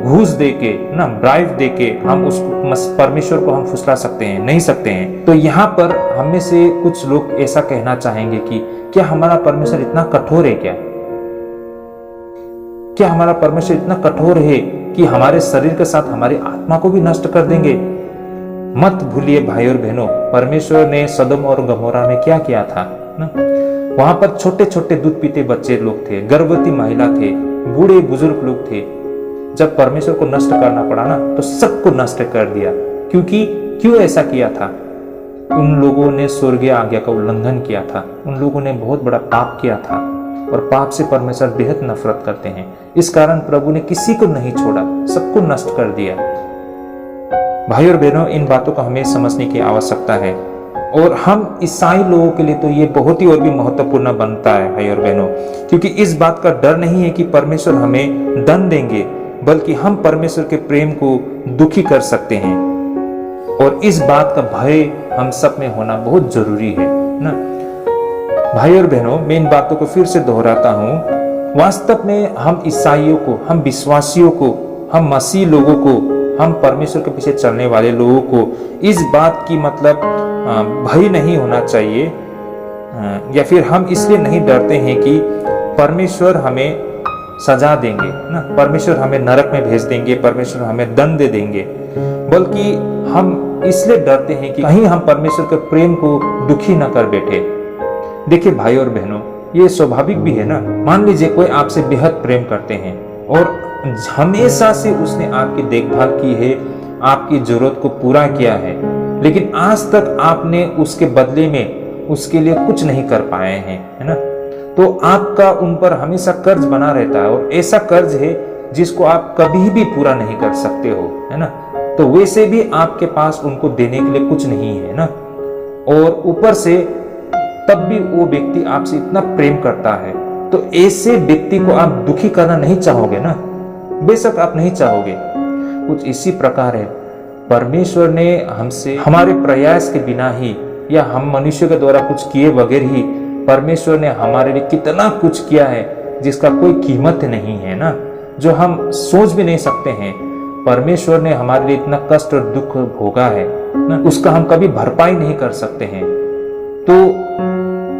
घूस दे के ना, ब्राइब दे के हम उसको परमेश्वर को हम फुसला सकते हैं, नहीं सकते हैं। तो यहाँ पर हमें से कुछ लोग ऐसा कहना चाहेंगे कि क्या हमारा परमेश्वर इतना कठोर है क्या हमारा परमेश्वर इतना कठोर है कि हमारे शरीर के साथ हमारी आत्मा को भी नष्ट कर देंगे? मत भूलिए भाई और बहनों, परमेश्वर ने सदोम और गमोरा में क्या किया था ना। वहां पर छोटे छोटे दूध पीते बच्चे लोग थे, गर्भवती महिला थे, बूढ़े बुजुर्ग लोग थे, जब परमेश्वर को नष्ट करना पड़ा ना, तो सबको नष्ट कर दिया। क्योंकि क्यों ऐसा किया था? उन लोगों ने स्वर्गीय आज्ञा का उल्लंघन किया था, उन लोगों ने बहुत बड़ा पाप किया था, और पाप से परमेश्वर बेहद नफरत करते हैं। इस कारण प्रभु ने किसी को नहीं छोड़ा, सबको नष्ट कर दिया। भाई और बहनों, इन बातों को हमें समझने की आवश्यकता है, और हम ईसाई लोगों के लिए तो ये बहुत ही और भी महत्वपूर्ण बनता है भाई और बहनों, क्योंकि इस बात का डर नहीं है कि परमेश्वर हमें दंड देंगे, बल्कि हम परमेश्वर के प्रेम को दुखी कर सकते हैं, और इस बात का भय हम सब में होना बहुत जरूरी है ना। भाई और बहनों, मैं इन बातों को फिर से दोहराता हूँ। वास्तव में हम ईसाइयों को, हम विश्वासियों को, हम मसीह लोगों को, हम परमेश्वर के पीछे चलने वाले लोगों को इस बात की मतलब भय नहीं होना चाहिए, या फिर हम इसलिए नहीं डरते हैं कि परमेश्वर हमें सजा देंगे ना, परमेश्वर हमें नरक में भेज देंगे, परमेश्वर हमें दंड दे देंगे, बल्कि हम इसलिए डरते हैं कि कहीं हम परमेश्वर के प्रेम को दुखी न कर बैठे। देखिए भाई और बहनों, ये स्वाभाविक भी है ना। मान लीजिए कोई आपसे बेहद प्रेम करते हैं और हमेशा से उसने आपकी देखभाल की है, आपकी जरूरत को पूरा किया है, लेकिन आज तक आपने उसके बदले में उसके लिए कुछ नहीं कर पाए हैं, है ना। तो आपका उन पर हमेशा कर्ज बना रहता है, और ऐसा कर्ज है जिसको आप कभी भी पूरा नहीं कर सकते हो, है ना। तो वैसे भी आपके पास उनको देने के लिए कुछ नहीं है ना, और ऊपर से तब भी वो व्यक्ति आपसे इतना प्रेम करता है, तो ऐसे व्यक्ति को आप दुखी करना नहीं चाहोगे ना, बेशक आप नहीं चाहोगे। कुछ इसी प्रकार है, परमेश्वर ने हमसे हमारे प्रयास के बिना ही, या हम मनुष्य के द्वारा कुछ किए बगैर ही, परमेश्वर ने हमारे लिए कितना कुछ किया है जिसका कोई कीमत नहीं है ना, जो हम सोच भी नहीं सकते हैं। परमेश्वर ने हमारे लिए इतना कष्ट और दुख भोगा है ना, उसका हम कभी भरपाई नहीं कर सकते हैं। तो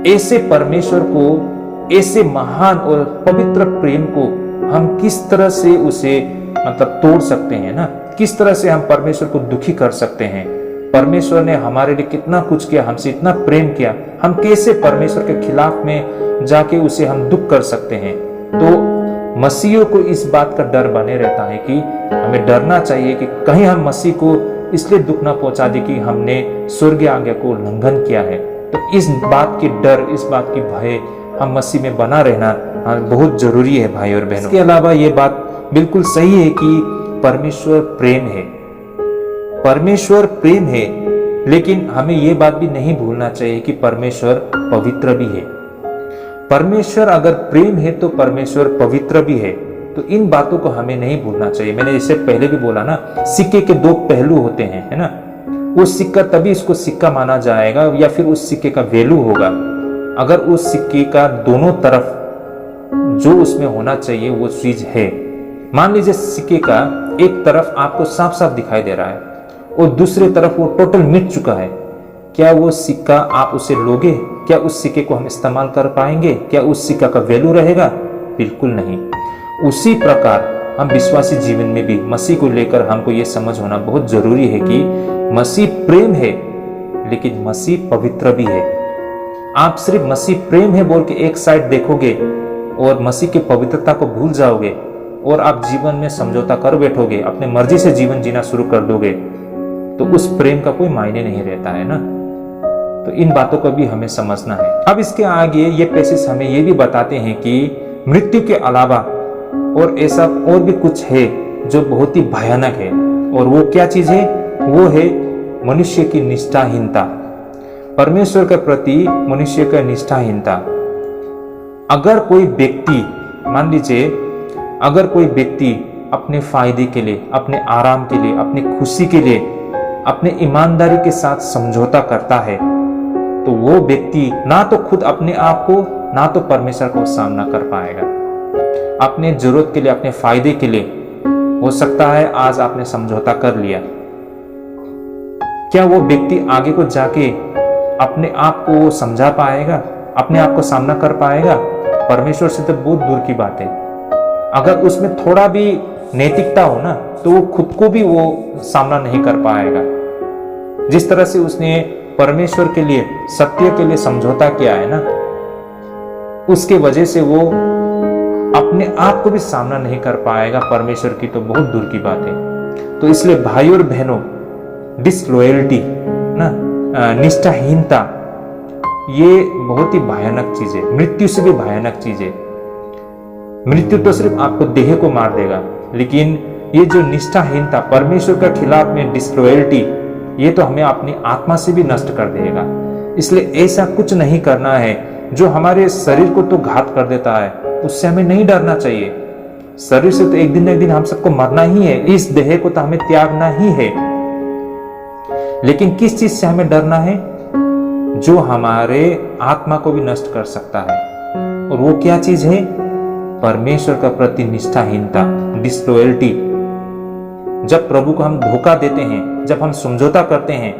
ऐसे परमेश्वर को, ऐसे महान और पवित्र प्रेम को हम किस तरह से उसे मतलब तोड़ सकते हैं ना, किस तरह से हम परमेश्वर को दुखी कर सकते हैं। परमेश्वर ने हमारे लिए कितना कुछ किया, हमसे इतना प्रेम किया, हम कैसे परमेश्वर के खिलाफ में जाके उसे हम दुख कर सकते हैं। तो मसीहियों को इस बात का डर बने रहता है कि हमें डरना चाहिए कि कहीं हम मसीह को इसलिए दुख ना पहुंचा दे कि हमने स्वर्गीय आज्ञा को उल्लंघन किया है। तो इस बात की डर, इस बात की भय हम मसीह में बना रहना बहुत जरूरी है भाई और बहनों। इसके अलावा ये बात बिल्कुल सही है कि परमेश्वर प्रेम है, परमेश्वर प्रेम है, लेकिन हमें यह बात भी नहीं भूलना चाहिए कि परमेश्वर पवित्र भी है। परमेश्वर अगर प्रेम है तो परमेश्वर पवित्र भी है, तो इन बातों को हमें नहीं भूलना चाहिए। मैंने इससे पहले भी बोला ना, सिक्के के दो पहलू होते हैं, है ना। वो सिक्का तभी इसको सिक्का माना जाएगा या फिर उस सिक्के का वैल्यू होगा अगर उस सिक्के का दोनों तरफ जो उसमें होना चाहिए वो चीज है। मान लीजिए सिक्के का एक तरफ आपको साफ साफ दिखाई दे रहा है और दूसरी तरफ वो टोटल मिट चुका है, क्या वो सिक्का आप उसे लोगे? क्या उस सिक्के को हम इस्तेमाल कर पाएंगे? क्या उस सिक्का का वैल्यू रहेगा? बिल्कुल नहीं। उसी प्रकार हम विश्वासी जीवन में भी मसीह को लेकर हमको ये समझ होना बहुत जरूरी है कि मसीह प्रेम है, लेकिन मसीह पवित्र भी है। आप सिर्फ मसीह प्रेम है बोल के एक साइड देखोगे और मसीह की पवित्रता को भूल जाओगे और आप जीवन में समझौता कर बैठोगे, अपने मर्जी से जीवन जीना शुरू कर दोगे, तो उस प्रेम का कोई मायने नहीं रहता है ना। तो इन बातों को भी हमें समझना है। अब इसके आगे ये पैसेज हमें ये भी बताते हैं कि मृत्यु के अलावा और ऐसा और भी कुछ है जो बहुत ही भयानक है, और वो क्या चीज है? वो है मनुष्य की निष्ठाहीनता, परमेश्वर के प्रति मनुष्य का निष्ठाहीनता। अगर कोई व्यक्ति, मान लीजिए अगर कोई व्यक्ति अपने फायदे के लिए, अपने आराम के लिए, अपनी खुशी के लिए, अपने ईमानदारी के साथ समझौता करता है, तो वो व्यक्ति ना तो खुद अपने आप को ना तो परमेश्वर को सामना कर पाएगा। अपने जरूरत के लिए, अपने फायदे के लिए, हो सकता है आज आपने समझौता कर लिया, क्या वो व्यक्ति आगे को जाके अपने आप को समझा पाएगा? अपने आप को सामना कर पाएगा? परमेश्वर से तो बहुत दूर की बात है। अगर उसमें थोड़ा भी नैतिकता हो ना, तो वो खुद को भी वो सामना नहीं कर पाएगा। जिस तरह से उसने परमेश्वर के लिए, सत्य के लिए समझौता किया है ना, उसके वजह से वो अपने आप को भी सामना नहीं कर पाएगा परमेश्वर की तो बहुत दूर की बात है। तो इसलिए भाई और बहनों, डिसलॉयल्टी ना, निष्ठाहीनता, ये बहुत ही भयानक चीज है, मृत्यु से भी भयानक चीज है। मृत्यु तो सिर्फ आपको देह को मार देगा, लेकिन ये जो निष्ठाहीनता, परमेश्वर के खिलाफ में डिसलॉयल्टी, ये तो हमें अपनी आत्मा से भी नष्ट कर देगा। इसलिए ऐसा कुछ नहीं करना है जो हमारे शरीर को तो घात कर देता है, उससे हमें नहीं डरना चाहिए। शरीर से तो एक दिन न एक दिन हम सबको मरना ही है, इस देह को तो हमें त्यागना ही है। लेकिन किस चीज से हमें डरना है? जो हमारे आत्मा को भी नष्ट कर सकता है। और वो क्या चीज है? परमेश्वर का प्रति निष्ठाहीनता, डिसलॉयल्टी। जब प्रभु को हम धोखा देते हैं, जब हम समझौता करते हैं,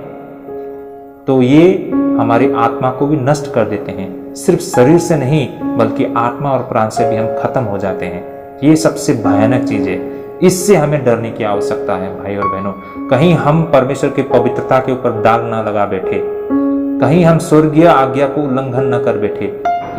तो ये हमारी आत्मा को भी नष्ट कर देते हैं। सिर्फ शरीर से नहीं बल्कि आत्मा और प्राण से भी हम खत्म हो जाते हैं। ये सबसे भयानक चीज है, इससे हमें डरने की आवश्यकता है भाई और बहनों। कहीं हम परमेश्वर की पवित्रता के ऊपर दाग ना लगा बैठे, कहीं हम स्वर्गीय आज्ञा को उल्लंघन न कर बैठे,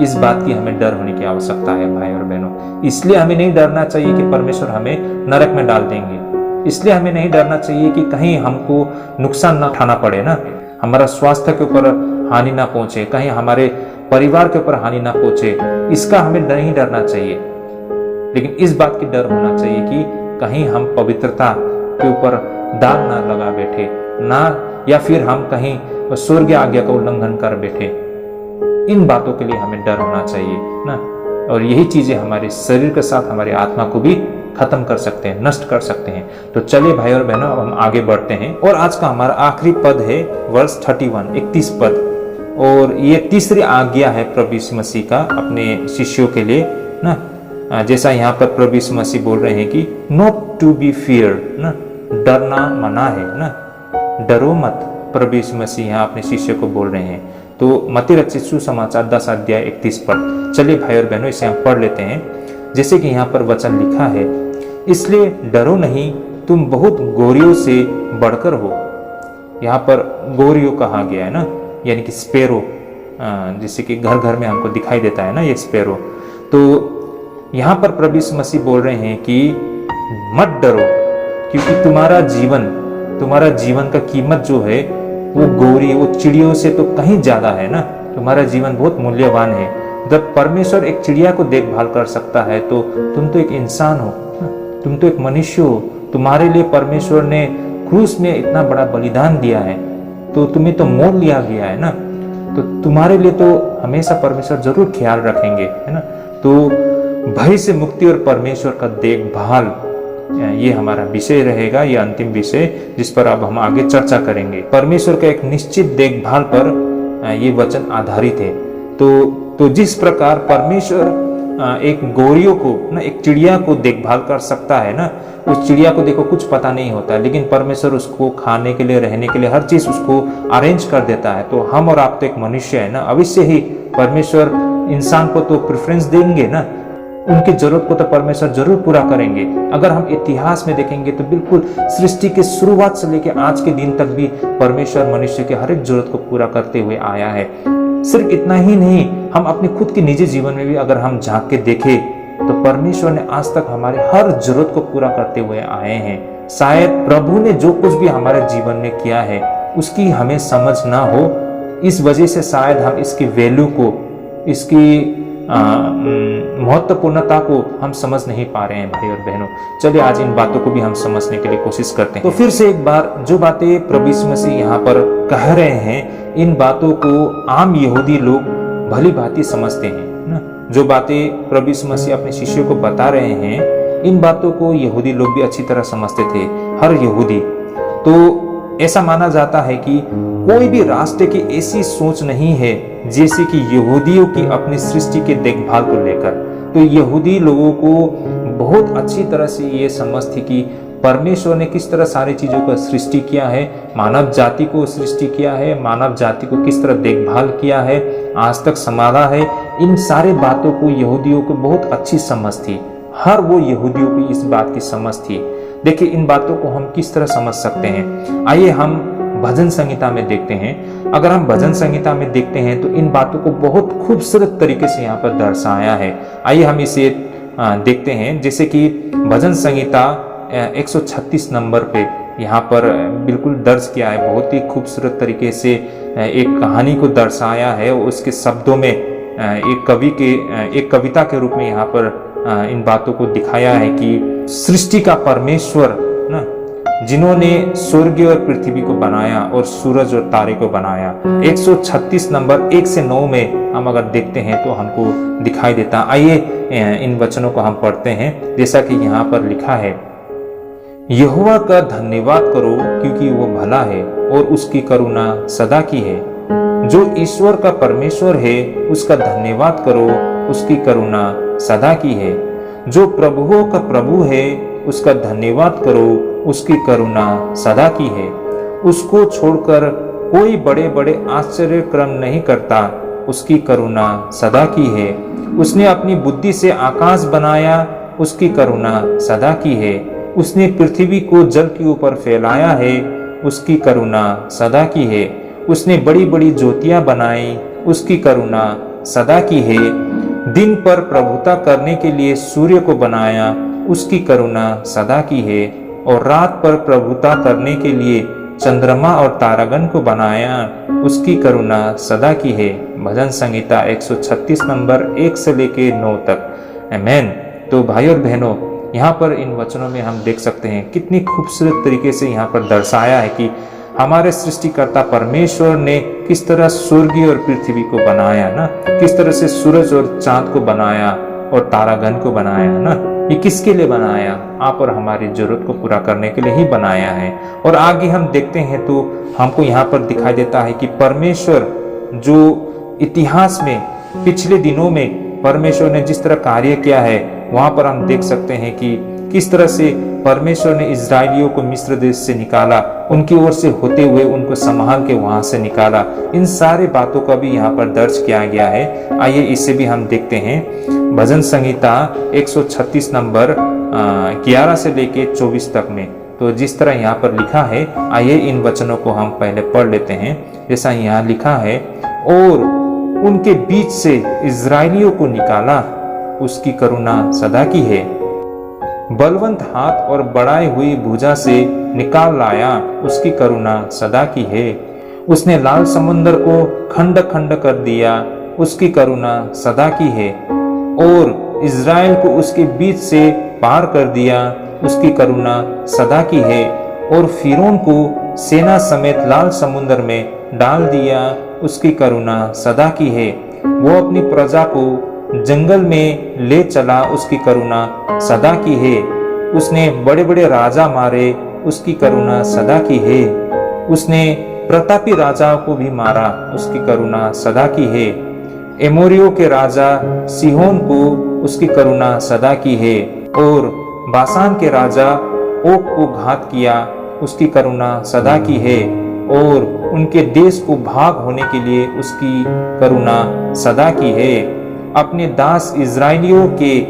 इस बात की हमें डर होने की आवश्यकता है भाई और बहनों। इसलिए हमें नहीं डरना चाहिए कि परमेश्वर हमें नरक में डाल देंगे। इसलिए हमें नहीं डरना चाहिए कि कहीं हमको नुकसान ना उठाना पड़े ना, हमारा स्वास्थ्य के ऊपर हानि ना पहुंचे, कहीं हमारे परिवार के ऊपर हानि ना पहुंचे, इसका हमें नहीं डरना चाहिए। लेकिन इस बात की डर होना चाहिए कि कहीं हम पवित्रता के ऊपर दाग ना लगा बैठे ना, या फिर हम कहीं स्वर्गीय आज्ञा का उल्लंघन कर बैठे। इन बातों के लिए हमें डर होना चाहिए ना। और यही चीजें हमारे शरीर के साथ हमारी आत्मा को भी खत्म कर सकते हैं, नष्ट कर सकते हैं। तो चलिए भाई और बहनों, अब हम आगे बढ़ते हैं। और आज का हमारा आखिरी पद है वर्ष 31, 31 पद। और ये तीसरी आज्ञा है प्रभु यीशु मसीह का अपने शिष्यों के लिए ना। जैसा यहाँ पर प्रभु यीशु मसीह बोल रहे हैं कि नॉट टू बी फियर ना, डरना मना है ना, डरो मत। प्रभु यीशु मसीह यहाँ अपने शिष्य को बोल रहे हैं। तो मत्ती रचित सुसमाचार 10 अध्याय 31 पद। चलिए भाई और बहनों, इसे हम पढ़ लेते हैं। जैसे कि यहाँ पर वचन लिखा है, इसलिए डरो नहीं, तुम बहुत गोरियों से बढ़कर हो। यहाँ पर गोरियों कहा गया है ना, यानी कि स्पैरो, जैसे कि घर घर में हमको दिखाई देता है ना ये स्पैरो। तो यहाँ पर प्रभु यीशु मसीह बोल रहे हैं कि मत डरो, क्योंकि तुम्हारा जीवन का कीमत जो है वो गोरी, वो चिड़ियों से तो कहीं ज्यादा है ना। तुम्हारा जीवन बहुत मूल्यवान है। जब परमेश्वर एक चिड़िया को देखभाल कर सकता है, तो तुम तो एक इंसान हो, तुम तो एक मनुष्य हो। तुम्हारे लिए परमेश्वर ने क्रूस में इतना बड़ा बलिदान दिया है, तो तुम्हें तो मोल लिया गया है ना। तो तुम्हारे लिए तो हमेशा परमेश्वर जरूर ख्याल रखेंगे, है ना। तो भय से मुक्ति और परमेश्वर का देखभाल, ये हमारा विषय रहेगा, ये अंतिम विषय जिस पर अब हम आगे चर्चा करेंगे। परमेश्वर का एक निश्चित देखभाल पर ये वचन आधारित है। तो जिस प्रकार परमेश्वर एक गोरियों को ना, एक चिड़िया को देखभाल कर सकता है ना, उस चिड़िया को देखो कुछ पता नहीं होता, लेकिन परमेश्वर उसको खाने के लिए, रहने के लिए हर चीज उसको अरेंज कर देता है। तो हम और आप तो एक मनुष्य है ना, अवश्य ही परमेश्वर इंसान को तो प्रेफरेंस देंगे ना, उनकी जरूरत को तो परमेश्वर जरूर पूरा करेंगे। अगर हम इतिहास में देखेंगे तो बिल्कुल सृष्टि के शुरुआत से लेकर आज के दिन तक भी परमेश्वर मनुष्य के हर एक जरूरत को पूरा करते हुए आया है। सिर्फ इतना ही नहीं, हम अपने खुद के निजी जीवन में भी अगर हम झांक के देखें तो परमेश्वर ने आज तक हमारे हर जरूरत को पूरा करते हुए आए हैं। शायद प्रभु ने जो कुछ भी हमारे जीवन में किया है उसकी हमें समझ ना हो, इस वजह से शायद हम इसकी वैल्यू को, इसकी महत्वपूर्णता को हम समझ नहीं पा रहे हैं भाई और बहनों। चलिए आज इन बातों को भी हम समझने के लिए कोशिश करते हैं। तो फिर से एक बार, जो बातें प्रभु यीशु मसीह यहाँ पर कह रहे हैं, इन बातों को आम यहूदी लोग भली भांति समझते हैं ना। जो बातें प्रभु यीशु मसीह अपने शिष्यों को बता रहे हैं, इन बातों को यहूदी लोग भी अच्छी तरह समझते थे, हर यहूदी। तो ऐसा माना जाता है कि कोई भी राष्ट्र की ऐसी सोच नहीं है जैसे कि यहूदियों की अपनी सृष्टि के देखभाल को लेकर। तो यहूदी लोगों को बहुत अच्छी तरह से ये समझ थी कि परमेश्वर ने किस तरह सारी चीजों का सृष्टि किया है, मानव जाति को सृष्टि किया है, मानव जाति को किस तरह देखभाल किया है, आज तक संभाला है। इन सारे बातों को यहूदियों को बहुत अच्छी समझ थी, हर वो यहूदियों की इस बात की समझ थी। देखिए इन बातों को हम किस तरह समझ सकते हैं, आइए हम भजन संहिता में देखते हैं। अगर हम भजन संहिता में देखते हैं तो इन बातों को बहुत खूबसूरत तरीके से यहाँ पर दर्शाया है। आइए हम इसे देखते हैं। जैसे कि भजन संहिता 136 नंबर पे यहाँ पर बिल्कुल दर्ज किया है, बहुत ही खूबसूरत तरीके से एक कहानी को दर्शाया है। उसके शब्दों में एक कविता के रूप में यहाँ पर इन बातों को दिखाया है कि सृष्टि का परमेश्वर ना, जिन्होंने स्वर्ग और पृथ्वी को बनाया और सूरज और तारे को बनाया। 136 नंबर 1 से 9 में हम अगर देखते हैं तो हमको दिखाई देता। आइए इन वचनों को हम पढ़ते हैं। जैसा कि यहाँ पर लिखा है, यहोवा का धन्यवाद करो क्योंकि वो भला है और उसकी करुणा सदा की है। जो ईश्वर का परमेश्वर है उसका धन्यवाद करो, उसकी करुणा सदा की है। जो प्रभुओं का प्रभु है उसका धन्यवाद करो, उसकी करुणा सदा की है। उसको छोड़कर कोई बड़े बड़े आश्चर्य क्रम नहीं करता, उसकी करुणा सदा की है। उसने अपनी बुद्धि से आकाश बनाया, उसकी करुणा सदा की है। उसने पृथ्वी को जल के ऊपर फैलाया है, उसकी करुणा सदा की है। उसने बड़ी बड़ी ज्योतियां बनाई, उसकी करुणा सदा की है। दिन पर प्रभुता करने के लिए सूर्य को बनाया, उसकी करुणा सदा की है। और रात पर प्रभुता करने के लिए चंद्रमा और तारागण को बनाया, उसकी करुणा सदा की है। भजन संहिता 136 नंबर 1 से लेके 9 तक। आमेन। तो भाई और बहनों, यहाँ पर इन वचनों में हम देख सकते हैं कितनी खूबसूरत तरीके से यहाँ पर दर्शाया है कि हमारे सृष्टिकर्ता परमेश्वर ने किस तरह स्वर्ग और पृथ्वी को बनाया ना, किस तरह से सूरज और चांद को बनाया और तारागण को बनाया ना। ये किसके लिए बनाया? आप और हमारी जरूरत को पूरा करने के लिए ही बनाया है। और आगे हम देखते हैं तो हमको यहाँ पर दिखाई देता है कि परमेश्वर जो इतिहास में पिछले दिनों में परमेश्वर ने जिस तरह कार्य किया है, वहां पर हम देख सकते हैं कि किस तरह से परमेश्वर ने इजरायलियों को मिस्र देश से निकाला, उनकी ओर से होते हुए उनको संभाल के वहां से निकाला। इन सारे बातों का भी यहाँ पर दर्ज किया गया है। आइए इसे भी हम देखते हैं। भजन संहिता 136 नंबर 11 से लेके 24 तक में तो जिस तरह यहाँ पर लिखा है, आइए इन वचनों को हम पहले पढ़ लेते हैं। जैसा यहाँ लिखा है, और उनके बीच से इजरायलियों को निकाला, उसकी करुणा सदा की है। बलवंत हाथ और बढ़ाई हुई भुजा से निकाल लाया, उसकी करुणा सदा की है। उसने लाल समुद्र को खंड खंड कर दिया, उसकी करुणा सदा की है। और इज़राइल को उसके बीच से पार कर दिया, उसकी करुणा सदा की है। और फिरौन को सेना समेत लाल समुद्र में डाल दिया, उसकी करुणा सदा की है। वो अपनी प्रजा को जंगल में ले चला, उसकी करुणा सदा की है। उसने बड़े बड़े राजा मारे, उसकी करुणा सदा की है। उसने प्रतापी राजाओं को भी मारा, उसकी करुणा सदा की है। एमोरियों के राजा सिहोन को उसकी करुणा सदा की है। और बासान के राजा ओग को घात किया, उसकी करुणा सदा की है। और उनके देश को भाग होने के लिए उसकी करुणा सदा की है। अपने दास इजरायलियों के